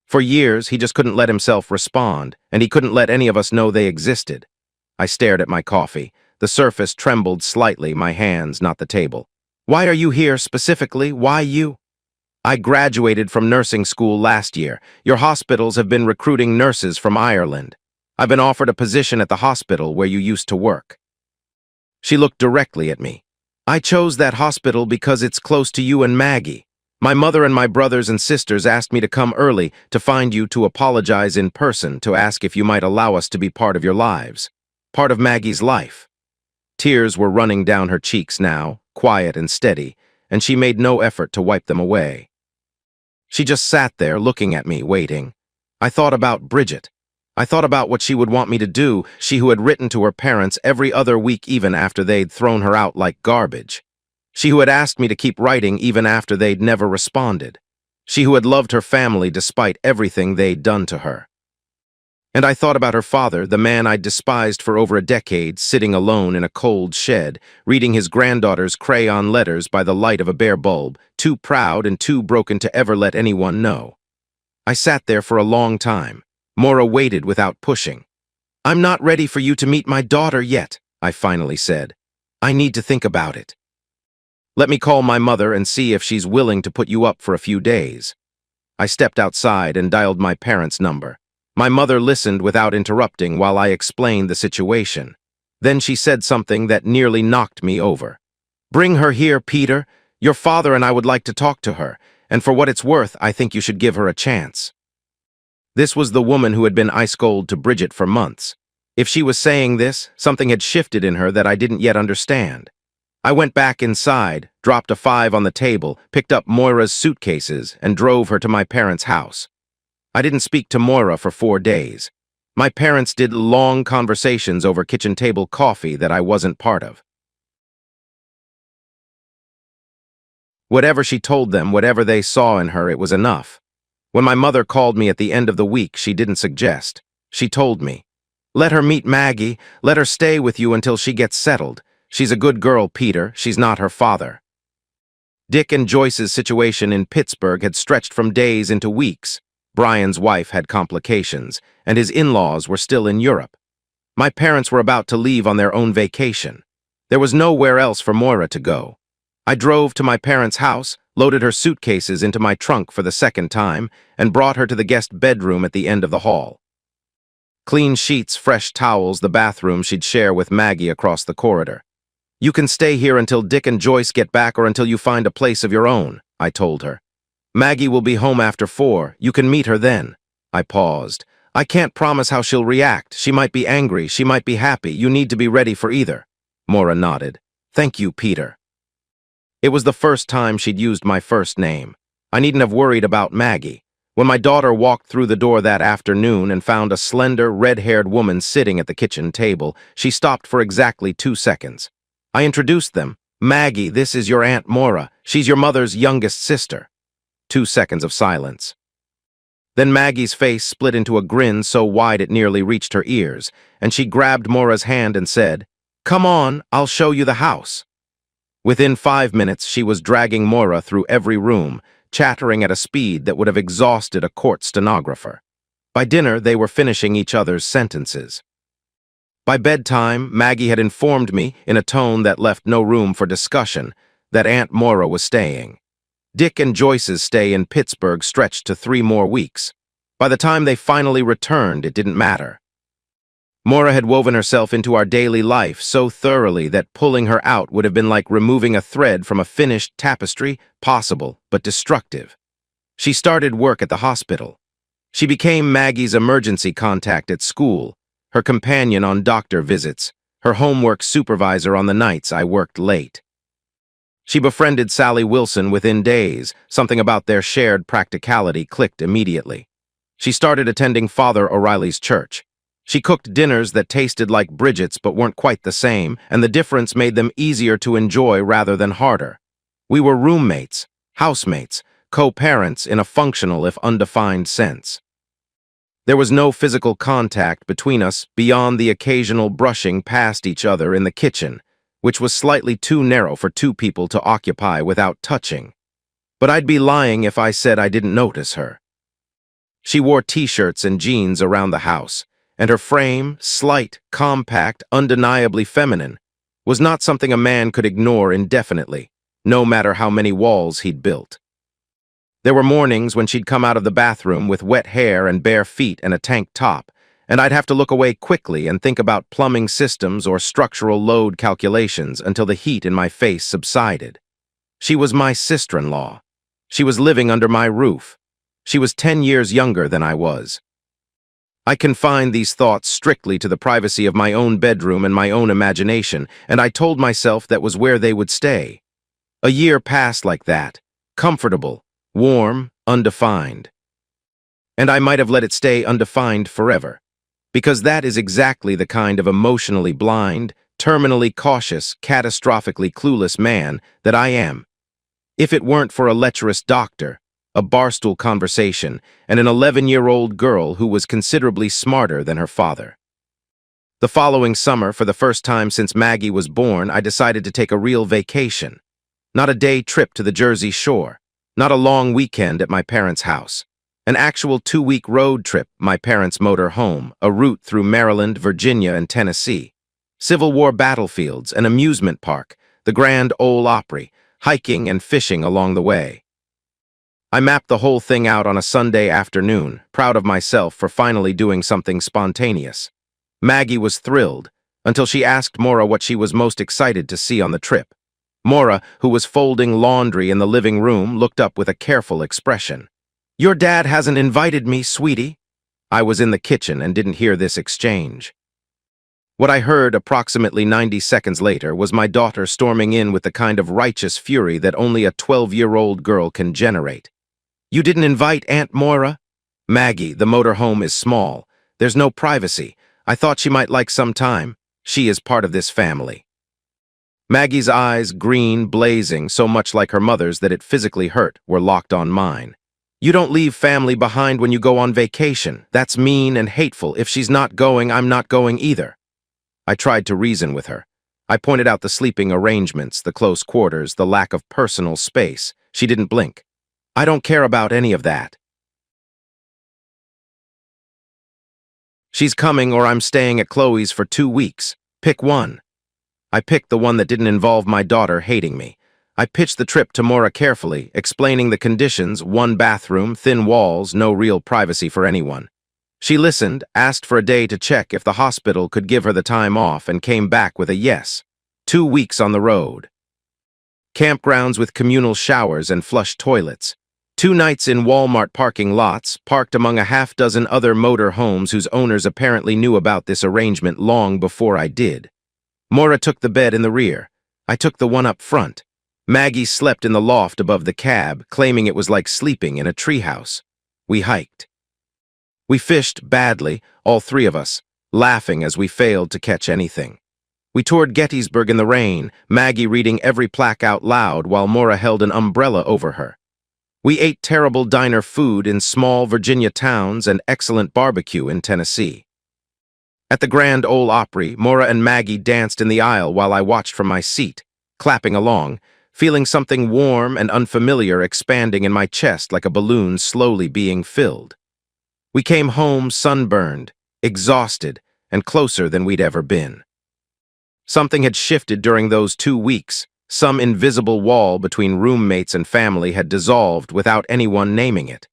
For years, he just couldn't let himself respond, and he couldn't let any of us know they existed. I stared at my coffee. The surface trembled slightly, my hands, not the table. Why are you here specifically? Why you? I graduated from nursing school last year. Your hospitals have been recruiting nurses from Ireland. I've been offered a position at the hospital where you used to work. She looked directly at me. I chose that hospital because it's close to you and Maggie. My mother and my brothers and sisters asked me to come early to find you, to apologize in person, to ask if you might allow us to be part of your lives, part of Maggie's life. Tears were running down her cheeks now, quiet and steady, and she made no effort to wipe them away. She just sat there looking at me, waiting. I thought about Bridget. I thought about what she would want me to do, she who had written to her parents every other week even after they'd thrown her out like garbage. She who had asked me to keep writing even after they'd never responded. She who had loved her family despite everything they'd done to her. And I thought about her father, the man I'd despised for over a decade, sitting alone in a cold shed, reading his granddaughter's crayon letters by the light of a bare bulb, too proud and too broken to ever let anyone know. I sat there for a long time. Maura waited without pushing. I'm not ready for you to meet my daughter yet, I finally said. I need to think about it. Let me call my mother and see if she's willing to put you up for a few days. I stepped outside and dialed my parents' number. My mother listened without interrupting while I explained the situation. Then she said something that nearly knocked me over. Bring her here, Peter. Your father and I would like to talk to her, and for what it's worth, I think you should give her a chance. This was the woman who had been ice cold to Bridget for months. If she was saying this, something had shifted in her that I didn't yet understand. I went back inside, dropped a 5 on the table, picked up Moira's suitcases, and drove her to my parents' house. I didn't speak to Moira for 4 days. My parents did long conversations over kitchen table coffee that I wasn't part of. Whatever she told them, whatever they saw in her, it was enough. When my mother called me at the end of the week, she didn't suggest. She told me, let her meet Maggie, let her stay with you until she gets settled. She's a good girl, Peter, she's not her father. Dick and Joyce's situation in Pittsburgh had stretched from days into weeks. Brian's wife had complications, and his in-laws were still in Europe. My parents were about to leave on their own vacation. There was nowhere else for Moira to go. I drove to my parents' house, loaded her suitcases into my trunk for the second time, and brought her to the guest bedroom at the end of the hall. Clean sheets, fresh towels, the bathroom she'd share with Maggie across the corridor. You can stay here until Dick and Joyce get back or until you find a place of your own, I told her. Maggie will be home after 4. You can meet her then. I paused. I can't promise how she'll react. She might be angry. She might be happy. You need to be ready for either. Moira nodded. Thank you, Peter. It was the first time she'd used my first name. I needn't have worried about Maggie. When my daughter walked through the door that afternoon and found a slender, red-haired woman sitting at the kitchen table, she stopped for exactly 2 seconds. I introduced them. Maggie, this is your Aunt Moira. She's your mother's youngest sister. 2 seconds of silence. Then Maggie's face split into a grin so wide it nearly reached her ears, and she grabbed Moira's hand and said, Come on, I'll show you the house. Within 5 minutes, she was dragging Moira through every room, chattering at a speed that would have exhausted a court stenographer. By dinner, they were finishing each other's sentences. By bedtime, Maggie had informed me, in a tone that left no room for discussion, that Aunt Moira was staying. Dick and Joyce's stay in Pittsburgh stretched to 3 more weeks. By the time they finally returned, it didn't matter. Moira had woven herself into our daily life so thoroughly that pulling her out would have been like removing a thread from a finished tapestry, possible but destructive. She started work at the hospital. She became Maggie's emergency contact at school, her companion on doctor visits, her homework supervisor on the nights I worked late. She befriended Sally Wilson within days. Something about their shared practicality clicked immediately. She started attending Father O'Reilly's church. She cooked dinners that tasted like Bridget's but weren't quite the same, and the difference made them easier to enjoy rather than harder. We were roommates, housemates, co-parents in a functional if undefined sense. There was no physical contact between us beyond the occasional brushing past each other in the kitchen, which was slightly too narrow for 2 people to occupy without touching. But I'd be lying if I said I didn't notice her. She wore t-shirts and jeans around the house, and her frame, slight, compact, undeniably feminine, was not something a man could ignore indefinitely, no matter how many walls he'd built. There were mornings when she'd come out of the bathroom with wet hair and bare feet and a tank top, and I'd have to look away quickly and think about plumbing systems or structural load calculations until the heat in my face subsided. She was my sister-in-law. She was living under my roof. She was 10 years younger than I was. I confined these thoughts strictly to the privacy of my own bedroom and my own imagination, and I told myself that was where they would stay. A year passed like that, comfortable, warm, undefined. And I might have let it stay undefined forever, because that is exactly the kind of emotionally blind, terminally cautious, catastrophically clueless man that I am. If it weren't for a lecherous doctor, a barstool conversation, and an 11-year-old girl who was considerably smarter than her father. The following summer, for the first time since Maggie was born, I decided to take a real vacation. Not a day trip to the Jersey Shore, not a long weekend at my parents' house. An actual 2-week road trip, my parents' motor home, a route through Maryland, Virginia, and Tennessee. Civil War battlefields, an amusement park, the Grand Ole Opry, hiking and fishing along the way. I mapped the whole thing out on a Sunday afternoon, proud of myself for finally doing something spontaneous. Maggie was thrilled, until she asked Maura what she was most excited to see on the trip. Maura, who was folding laundry in the living room, looked up with a careful expression. "Your dad hasn't invited me, sweetie." I was in the kitchen and didn't hear this exchange. What I heard approximately 90 seconds later was my daughter storming in with the kind of righteous fury that only a 12-year-old girl can generate. "You didn't invite Aunt Maura?" "Maggie, the motorhome is small. There's no privacy. I thought she might like some time. She is part of this family." Maggie's eyes, green, blazing, so much like her mother's that it physically hurt, were locked on mine. "You don't leave family behind when you go on vacation. That's mean and hateful. If she's not going, I'm not going either." I tried to reason with her. I pointed out the sleeping arrangements, the close quarters, the lack of personal space. She didn't blink. "I don't care about any of that. She's coming or I'm staying at Chloe's for 2 weeks. Pick one." I picked the one that didn't involve my daughter hating me. I pitched the trip to Maura carefully, explaining the conditions: 1 bathroom, thin walls, no real privacy for anyone. She listened, asked for a day to check if the hospital could give her the time off, and came back with a yes. 2 weeks on the road. Campgrounds with communal showers and flush toilets. 2 nights in Walmart parking lots, parked among a half-dozen other motor homes whose owners apparently knew about this arrangement long before I did. Maura took the bed in the rear. I took the one up front. Maggie slept in the loft above the cab, claiming it was like sleeping in a treehouse. We hiked. We fished badly, all 3 of us, laughing as we failed to catch anything. We toured Gettysburg in the rain, Maggie reading every plaque out loud while Maura held an umbrella over her. We ate terrible diner food in small Virginia towns and excellent barbecue in Tennessee. At the Grand Ole Opry, Maura and Maggie danced in the aisle while I watched from my seat, clapping along, feeling something warm and unfamiliar expanding in my chest like a balloon slowly being filled. We came home sunburned, exhausted, and closer than we'd ever been. Something had shifted during those 2 weeks. Some invisible wall between roommates and family had dissolved without anyone naming it.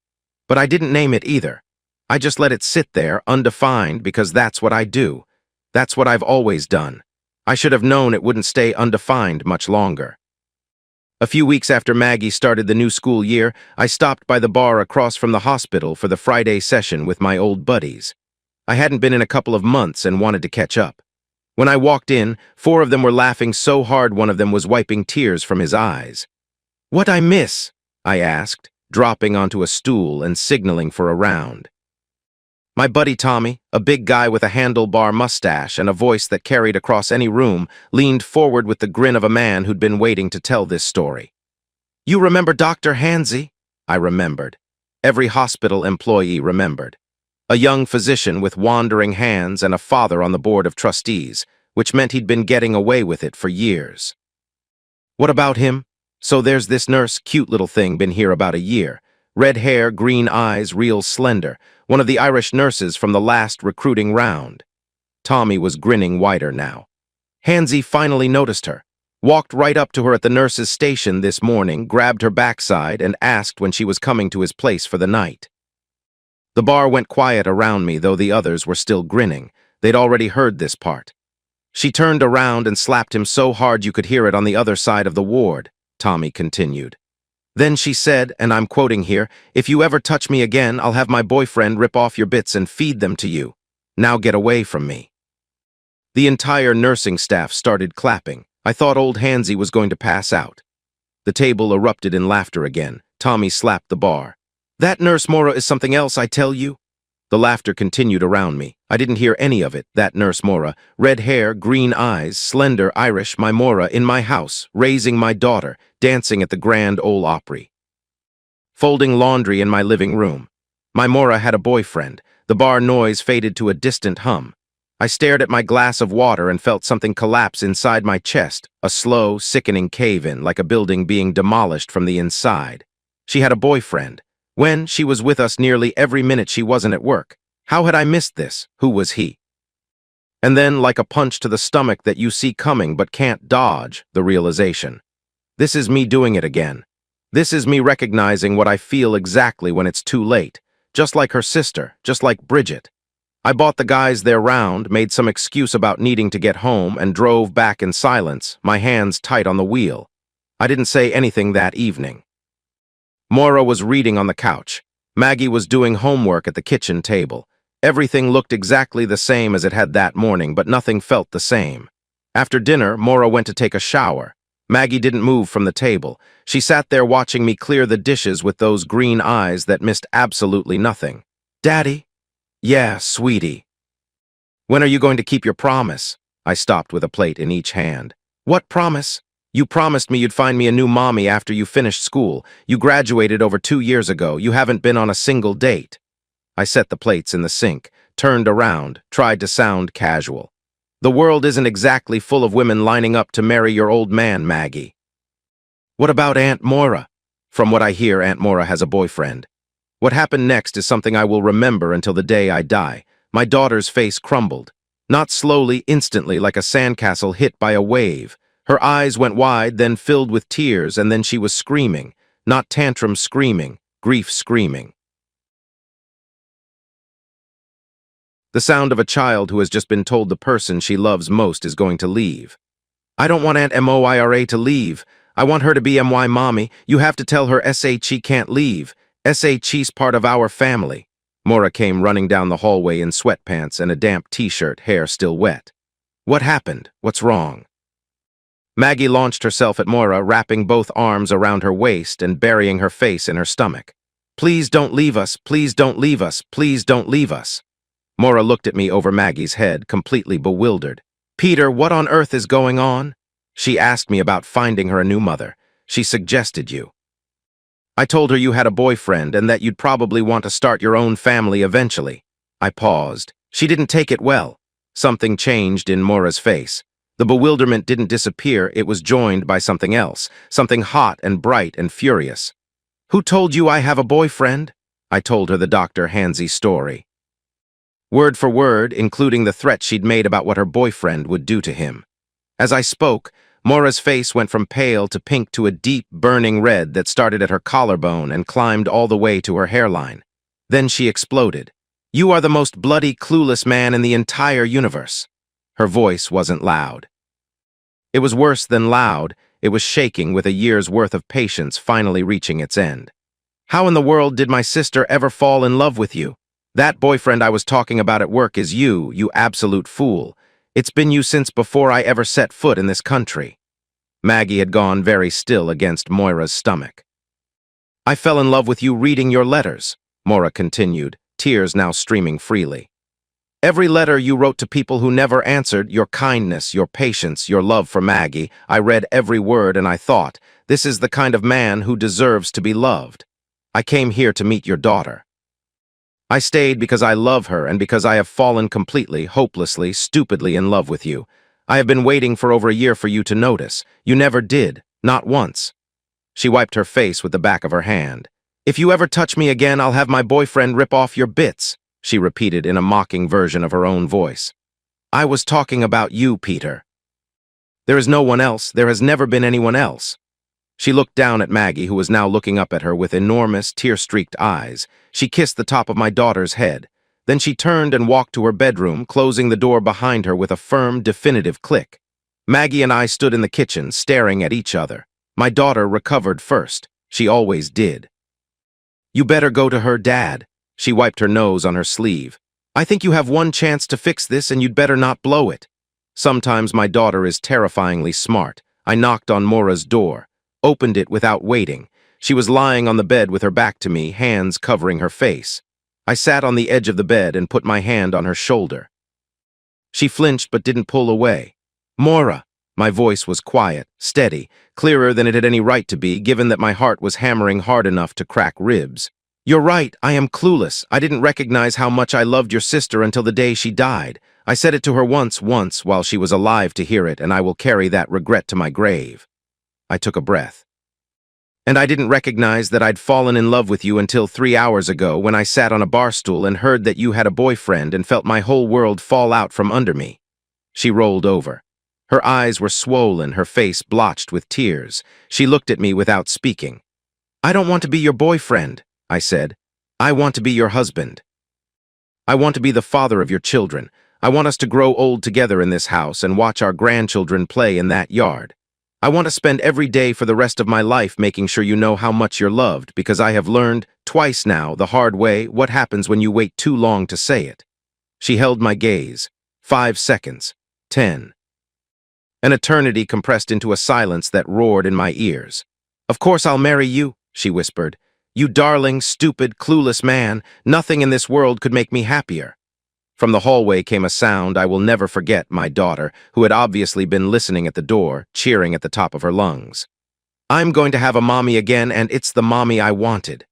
But I didn't name it either. I just let it sit there, undefined, because that's what I do. That's what I've always done. I should have known it wouldn't stay undefined much longer. A few weeks after Maggie started the new school year, I stopped by the bar across from the hospital for the Friday session with my old buddies. I hadn't been in a couple of months and wanted to catch up. When I walked in, 4 of them were laughing so hard one of them was wiping tears from his eyes. "What'd I miss?" I asked, dropping onto a stool and signaling for a round. My buddy Tommy, a big guy with a handlebar mustache and a voice that carried across any room, leaned forward with the grin of a man who'd been waiting to tell this story. "You remember Dr. Hansey?" I remembered. Every hospital employee remembered. A young physician with wandering hands and a father on the board of trustees, which meant he'd been getting away with it for years. "What about him?" "So there's this nurse, cute little thing, been here about a year. Red hair, green eyes, real slender. One of the Irish nurses from the last recruiting round." Tommy was grinning wider now. Hansy finally noticed her, walked right up to her at the nurse's station this morning, grabbed her backside, and asked when she was coming to his place for the night. The bar went quiet around me, though the others were still grinning. They'd already heard this part. She turned around and slapped him so hard you could hear it on the other side of the ward, Tommy continued. Then she said, and I'm quoting here, "If you ever touch me again, I'll have my boyfriend rip off your bits and feed them to you. Now get away from me." The entire nursing staff started clapping. I thought old Hansy was going to pass out. The table erupted in laughter again. Tommy slapped the bar. "That Nurse Mora is something else, I tell you." The laughter continued around me. I didn't hear any of it. That Nurse Mora, red hair, green eyes, slender, Irish, my Mora in my house, raising my daughter, dancing at the Grand Ole Opry. Folding laundry in my living room. My Mora had a boyfriend. The bar noise faded to a distant hum. I stared at my glass of water and felt something collapse inside my chest, a slow, sickening cave-in, like a building being demolished from the inside. She had a boyfriend. When she was with us nearly every minute she wasn't at work. How had I missed this? Who was he? And then, like a punch to the stomach that you see coming but can't dodge, the realization. This is me doing it again. This is me recognizing what I feel exactly when it's too late. Just like her sister, just like Bridget. I bought the guys their round, made some excuse about needing to get home, and drove back in silence, my hands tight on the wheel. I didn't say anything that evening. Mora was reading on the couch. Maggie was doing homework at the kitchen table. Everything looked exactly the same as it had that morning, but nothing felt the same. After dinner, Mora went to take a shower. Maggie didn't move from the table. She sat there watching me clear the dishes with those green eyes that missed absolutely nothing. "Daddy?" "Yeah, sweetie." "When are you going to keep your promise?" I stopped with a plate in each hand. "What promise?" "You promised me you'd find me a new mommy after you finished school. You graduated over 2 years ago. You haven't been on a single date." I set the plates in the sink, turned around, tried to sound casual. "The world isn't exactly full of women lining up to marry your old man, Maggie." "What about Aunt Mora?" "From what I hear, Aunt Mora has a boyfriend." What happened next is something I will remember until the day I die. My daughter's face crumbled. Not slowly, instantly, like a sandcastle hit by a wave. Her eyes went wide, then filled with tears, and then she was screaming. Not tantrum screaming, grief screaming. The sound of a child who has just been told the person she loves most is going to leave. "I don't want Aunt Moira to leave. I want her to be my mommy. You have to tell her she can't leave. She's part of our family." Mora came running down the hallway in sweatpants and a damp t-shirt, hair still wet. "What happened? What's wrong?" Maggie launched herself at Mora, wrapping both arms around her waist and burying her face in her stomach. "Please don't leave us, please don't leave us, please don't leave us." Mora looked at me over Maggie's head, completely bewildered. "Peter, what on earth is going on?" "She asked me about finding her a new mother. She suggested you." "I told her you had a boyfriend and that you'd probably want to start your own family eventually." I paused. She didn't take it well. Something changed in Mora's face. The bewilderment didn't disappear, it was joined by something else, something hot and bright and furious. "Who told you I have a boyfriend?" I told her the Dr. Hansy story. Word for word, including the threat she'd made about what her boyfriend would do to him. As I spoke, Mora's face went from pale to pink to a deep, burning red that started at her collarbone and climbed all the way to her hairline. Then she exploded. "You are the most bloody, clueless man in the entire universe." Her voice wasn't loud. It was worse than loud. It was shaking with a year's worth of patience finally reaching its end. "How in the world did my sister ever fall in love with you? That boyfriend I was talking about at work is you, you absolute fool. It's been you since before I ever set foot in this country." Maggie had gone very still against Moira's stomach. "I fell in love with you reading your letters," Mora continued, tears now streaming freely. "Every letter you wrote to people who never answered, your kindness, your patience, your love for Maggie, I read every word and I thought, this is the kind of man who deserves to be loved. I came here to meet your daughter. I stayed because I love her and because I have fallen completely, hopelessly, stupidly in love with you. I have been waiting for over a year for you to notice. You never did, not once." She wiped her face with the back of her hand. "If you ever touch me again, I'll have my boyfriend rip off your bits," she repeated in a mocking version of her own voice. "I was talking about you, Peter." There is no one else. There has never been anyone else. She looked down at Maggie, who was now looking up at her with enormous, tear-streaked eyes. She kissed the top of my daughter's head. Then she turned and walked to her bedroom, closing the door behind her with a firm, definitive click. Maggie and I stood in the kitchen, staring at each other. My daughter recovered first. She always did. "You better go to her, Dad." She wiped her nose on her sleeve. "I think you have one chance to fix this, and you'd better not blow it." Sometimes my daughter is terrifyingly smart. I knocked on Mora's door, opened it without waiting. She was lying on the bed with her back to me, hands covering her face. I sat on the edge of the bed and put my hand on her shoulder. She flinched but didn't pull away. "Mora." My voice was quiet, steady, clearer than it had any right to be, given that my heart was hammering hard enough to crack ribs. "You're right, I am clueless. I didn't recognize how much I loved your sister until the day she died. I said it to her once while she was alive to hear it, and I will carry that regret to my grave." I took a breath. "And I didn't recognize that I'd fallen in love with you until 3 hours ago when I sat on a bar stool and heard that you had a boyfriend and felt my whole world fall out from under me." She rolled over. Her eyes were swollen, her face blotched with tears. She looked at me without speaking. "I don't want to be your boyfriend," I said. "I want to be your husband. I want to be the father of your children. I want us to grow old together in this house and watch our grandchildren play in that yard. I want to spend every day for the rest of my life making sure you know how much you're loved, because I have learned, twice now, the hard way, what happens when you wait too long to say it." She held my gaze. 5 seconds. 10. An eternity compressed into a silence that roared in my ears. "Of course I'll marry you," she whispered. "You darling, stupid, clueless man. Nothing in this world could make me happier." From the hallway came a sound I will never forget, my daughter, who had obviously been listening at the door, cheering at the top of her lungs. "I'm going to have a mommy again, and it's the mommy I wanted."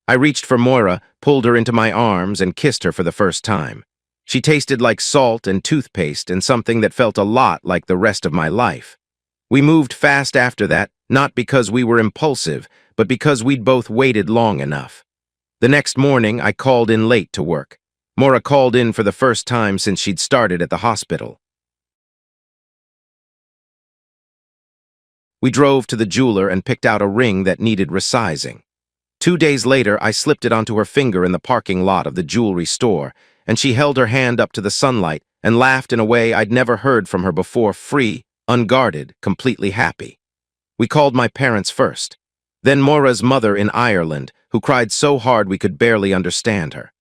I reached for Moira, pulled her into my arms, and kissed her for the first time. She tasted like salt and toothpaste and something that felt a lot like the rest of my life. We moved fast after that, not because we were impulsive, but because we'd both waited long enough. The next morning, I called in late to work. Mora called in for the first time since she'd started at the hospital. We drove to the jeweler and picked out a ring that needed resizing. 2 days later, I slipped it onto her finger in the parking lot of the jewelry store, and she held her hand up to the sunlight and laughed in a way I'd never heard from her before, free, unguarded, completely happy. We called my parents first, then Mora's mother in Ireland, who cried so hard we could barely understand her.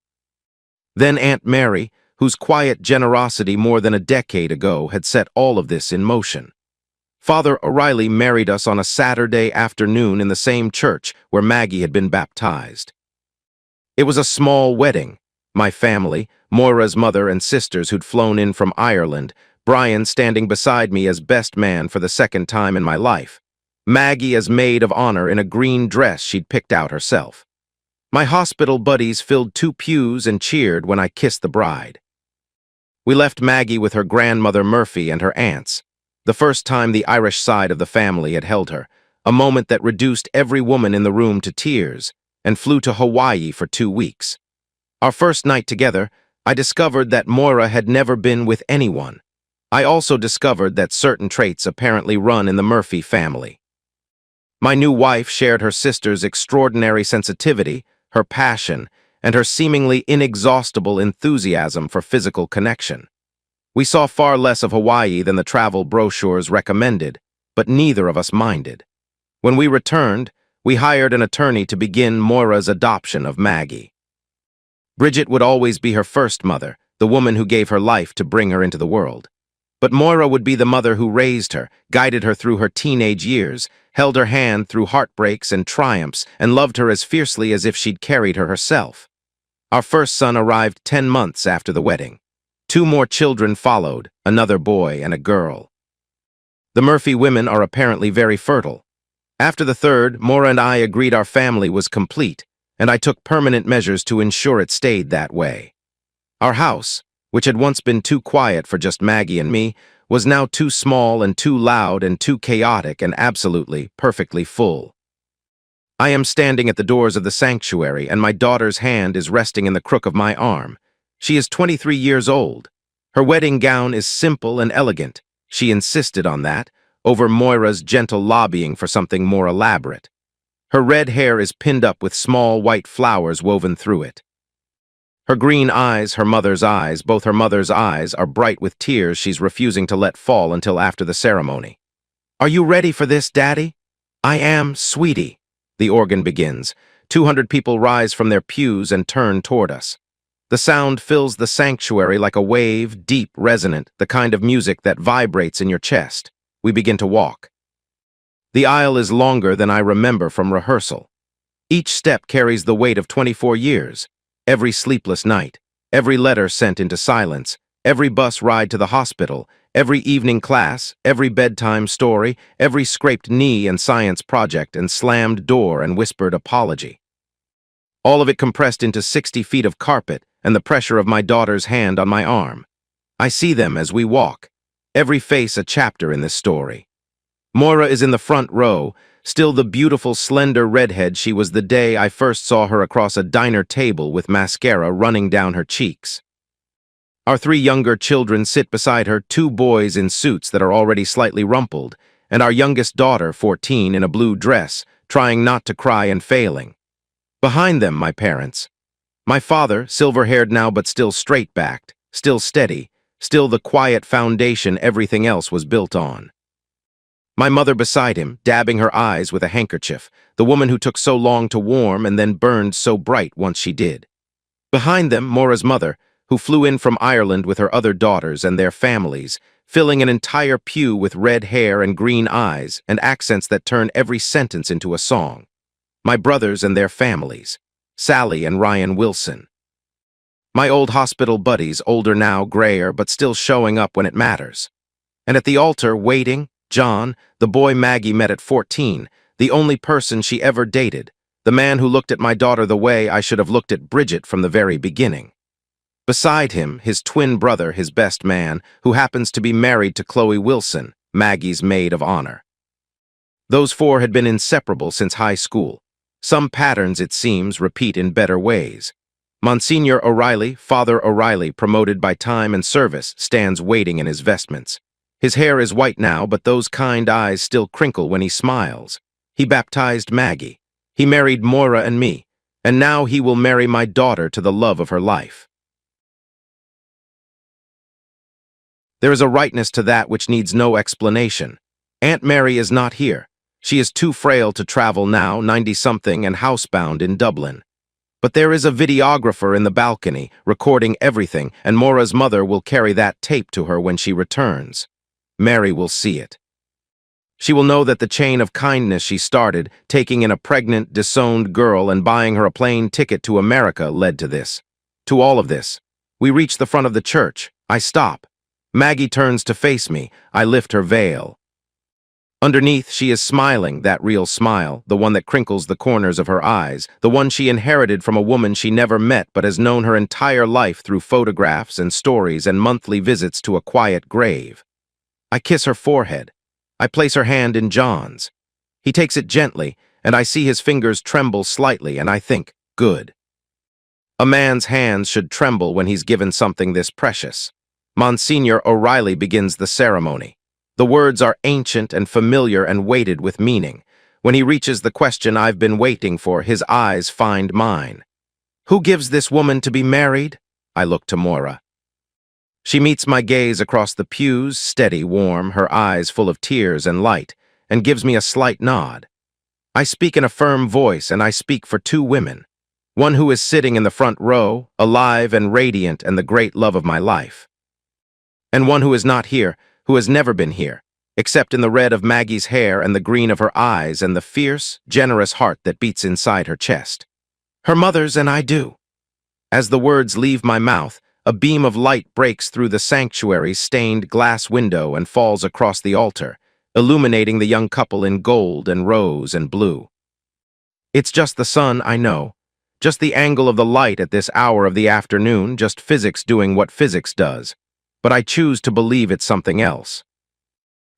Then Aunt Mary, whose quiet generosity more than a decade ago had set all of this in motion. Father O'Reilly married us on a Saturday afternoon in the same church where Maggie had been baptized. It was a small wedding. My family, Moira's mother and sisters who'd flown in from Ireland, Brian standing beside me as best man for the second time in my life, Maggie as maid of honor in a green dress she'd picked out herself. My hospital buddies filled 2 pews and cheered when I kissed the bride. We left Maggie with her grandmother Murphy and her aunts, the first time the Irish side of the family had held her, a moment that reduced every woman in the room to tears, and flew to Hawaii for 2 weeks. Our first night together, I discovered that Moira had never been with anyone. I also discovered that certain traits apparently run in the Murphy family. My new wife shared her sister's extraordinary sensitivity, her passion, and her seemingly inexhaustible enthusiasm for physical connection. We saw far less of Hawaii than the travel brochures recommended, but neither of us minded. When we returned, we hired an attorney to begin Moira's adoption of Maggie. Bridget would always be her first mother, the woman who gave her life to bring her into the world. But Moira would be the mother who raised her, guided her through her teenage years, held her hand through heartbreaks and triumphs, and loved her as fiercely as if she'd carried her herself. Our first son arrived 10 months after the wedding. 2 more children followed, another boy and a girl. The Murphy women are apparently very fertile. After the third, Mora and I agreed our family was complete, and I took permanent measures to ensure it stayed that way. Our house, which had once been too quiet for just Maggie and me, was now too small and too loud and too chaotic and absolutely, perfectly full. I am standing at the doors of the sanctuary, and my daughter's hand is resting in the crook of my arm. She is 23 years old. Her wedding gown is simple and elegant. She insisted on that, over Moira's gentle lobbying for something more elaborate. Her red hair is pinned up with small white flowers woven through it. Her green eyes, her mother's eyes, both her mother's eyes, are bright with tears she's refusing to let fall until after the ceremony. "Are you ready for this, Daddy?" "I am, sweetie." The organ begins. 200 people rise from their pews and turn toward us. The sound fills the sanctuary like a wave, deep, resonant, the kind of music that vibrates in your chest. We begin to walk. The aisle is longer than I remember from rehearsal. Each step carries the weight of 24 years. Every sleepless night, every letter sent into silence, every bus ride to the hospital, every evening class, every bedtime story, every scraped knee and science project and slammed door and whispered apology. All of it compressed into 60 feet of carpet and the pressure of my daughter's hand on my arm. I see them as we walk. Every face a chapter in this story. Moira is in the front row, still the beautiful, slender redhead she was the day I first saw her across a diner table with mascara running down her cheeks. Our 3 younger children sit beside her, 2 boys in suits that are already slightly rumpled, and our youngest daughter, 14, in a blue dress, trying not to cry and failing. Behind them, my parents. My father, silver-haired now but still straight-backed, still steady, still the quiet foundation everything else was built on. My mother beside him, dabbing her eyes with a handkerchief, the woman who took so long to warm and then burned so bright once she did. Behind them, Moira's mother, who flew in from Ireland with her other daughters and their families, filling an entire pew with red hair and green eyes and accents that turn every sentence into a song. My brothers and their families, Sally and Ryan Wilson. My old hospital buddies, older now, grayer, but still showing up when it matters. And at the altar, waiting, John, the boy Maggie met at 14, the only person she ever dated, the man who looked at my daughter the way I should have looked at Bridget from the very beginning. Beside him, his twin brother, his best man, who happens to be married to Chloe Wilson, Maggie's maid of honor. Those 4 had been inseparable since high school. Some patterns, it seems, repeat in better ways. Monsignor O'Reilly, Father O'Reilly, promoted by time and service, stands waiting in his vestments. His hair is white now, but those kind eyes still crinkle when he smiles. He baptized Maggie. He married Moira and me, and now he will marry my daughter to the love of her life. There is a rightness to that which needs no explanation. Aunt Mary is not here. She is too frail to travel now, 90-something and housebound in Dublin. But there is a videographer in the balcony, recording everything, and Moira's mother will carry that tape to her when she returns. Mary will see it. She will know that the chain of kindness she started, taking in a pregnant, disowned girl and buying her a plane ticket to America, led to this. To all of this. We reach the front of the church. I stop. Maggie turns to face me. I lift her veil. Underneath, she is smiling, that real smile, the one that crinkles the corners of her eyes, the one she inherited from a woman she never met but has known her entire life through photographs and stories and monthly visits to a quiet grave. I kiss her forehead. I place her hand in John's. He takes it gently, and I see his fingers tremble slightly, and I think, good. A man's hands should tremble when he's given something this precious. Monsignor O'Reilly begins the ceremony. The words are ancient and familiar and weighted with meaning. When he reaches the question I've been waiting for, his eyes find mine. Who gives this woman to be married? I look to Moira. She meets my gaze across the pews, steady, warm, her eyes full of tears and light, and gives me a slight nod. I speak in a firm voice, and I speak for 2 women. One who is sitting in the front row, alive and radiant and the great love of my life. And one who is not here, who has never been here, except in the red of Maggie's hair and the green of her eyes and the fierce, generous heart that beats inside her chest. Her mother's and I do. As the words leave my mouth, a beam of light breaks through the sanctuary's stained glass window and falls across the altar, illuminating the young couple in gold and rose and blue. It's just the sun, I know. Just the angle of the light at this hour of the afternoon, just physics doing what physics does. But I choose to believe it's something else.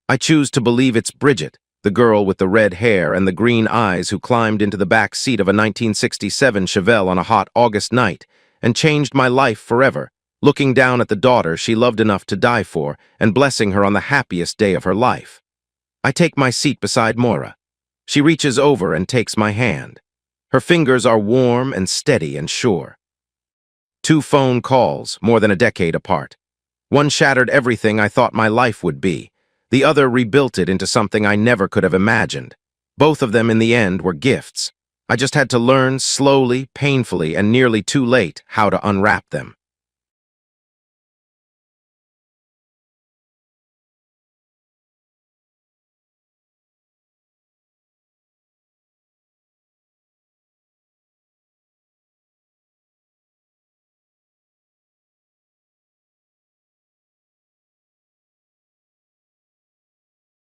I choose to believe it's Bridget, the girl with the red hair and the green eyes who climbed into the back seat of a 1967 Chevelle on a hot August night and changed my life forever, looking down at the daughter she loved enough to die for and blessing her on the happiest day of her life. I take my seat beside Moira. She reaches over and takes my hand. Her fingers are warm and steady and sure. 2 phone calls, more than a decade apart. One shattered everything I thought my life would be. The other rebuilt it into something I never could have imagined. Both of them, in the end, were gifts. I just had to learn slowly, painfully, and nearly too late how to unwrap them.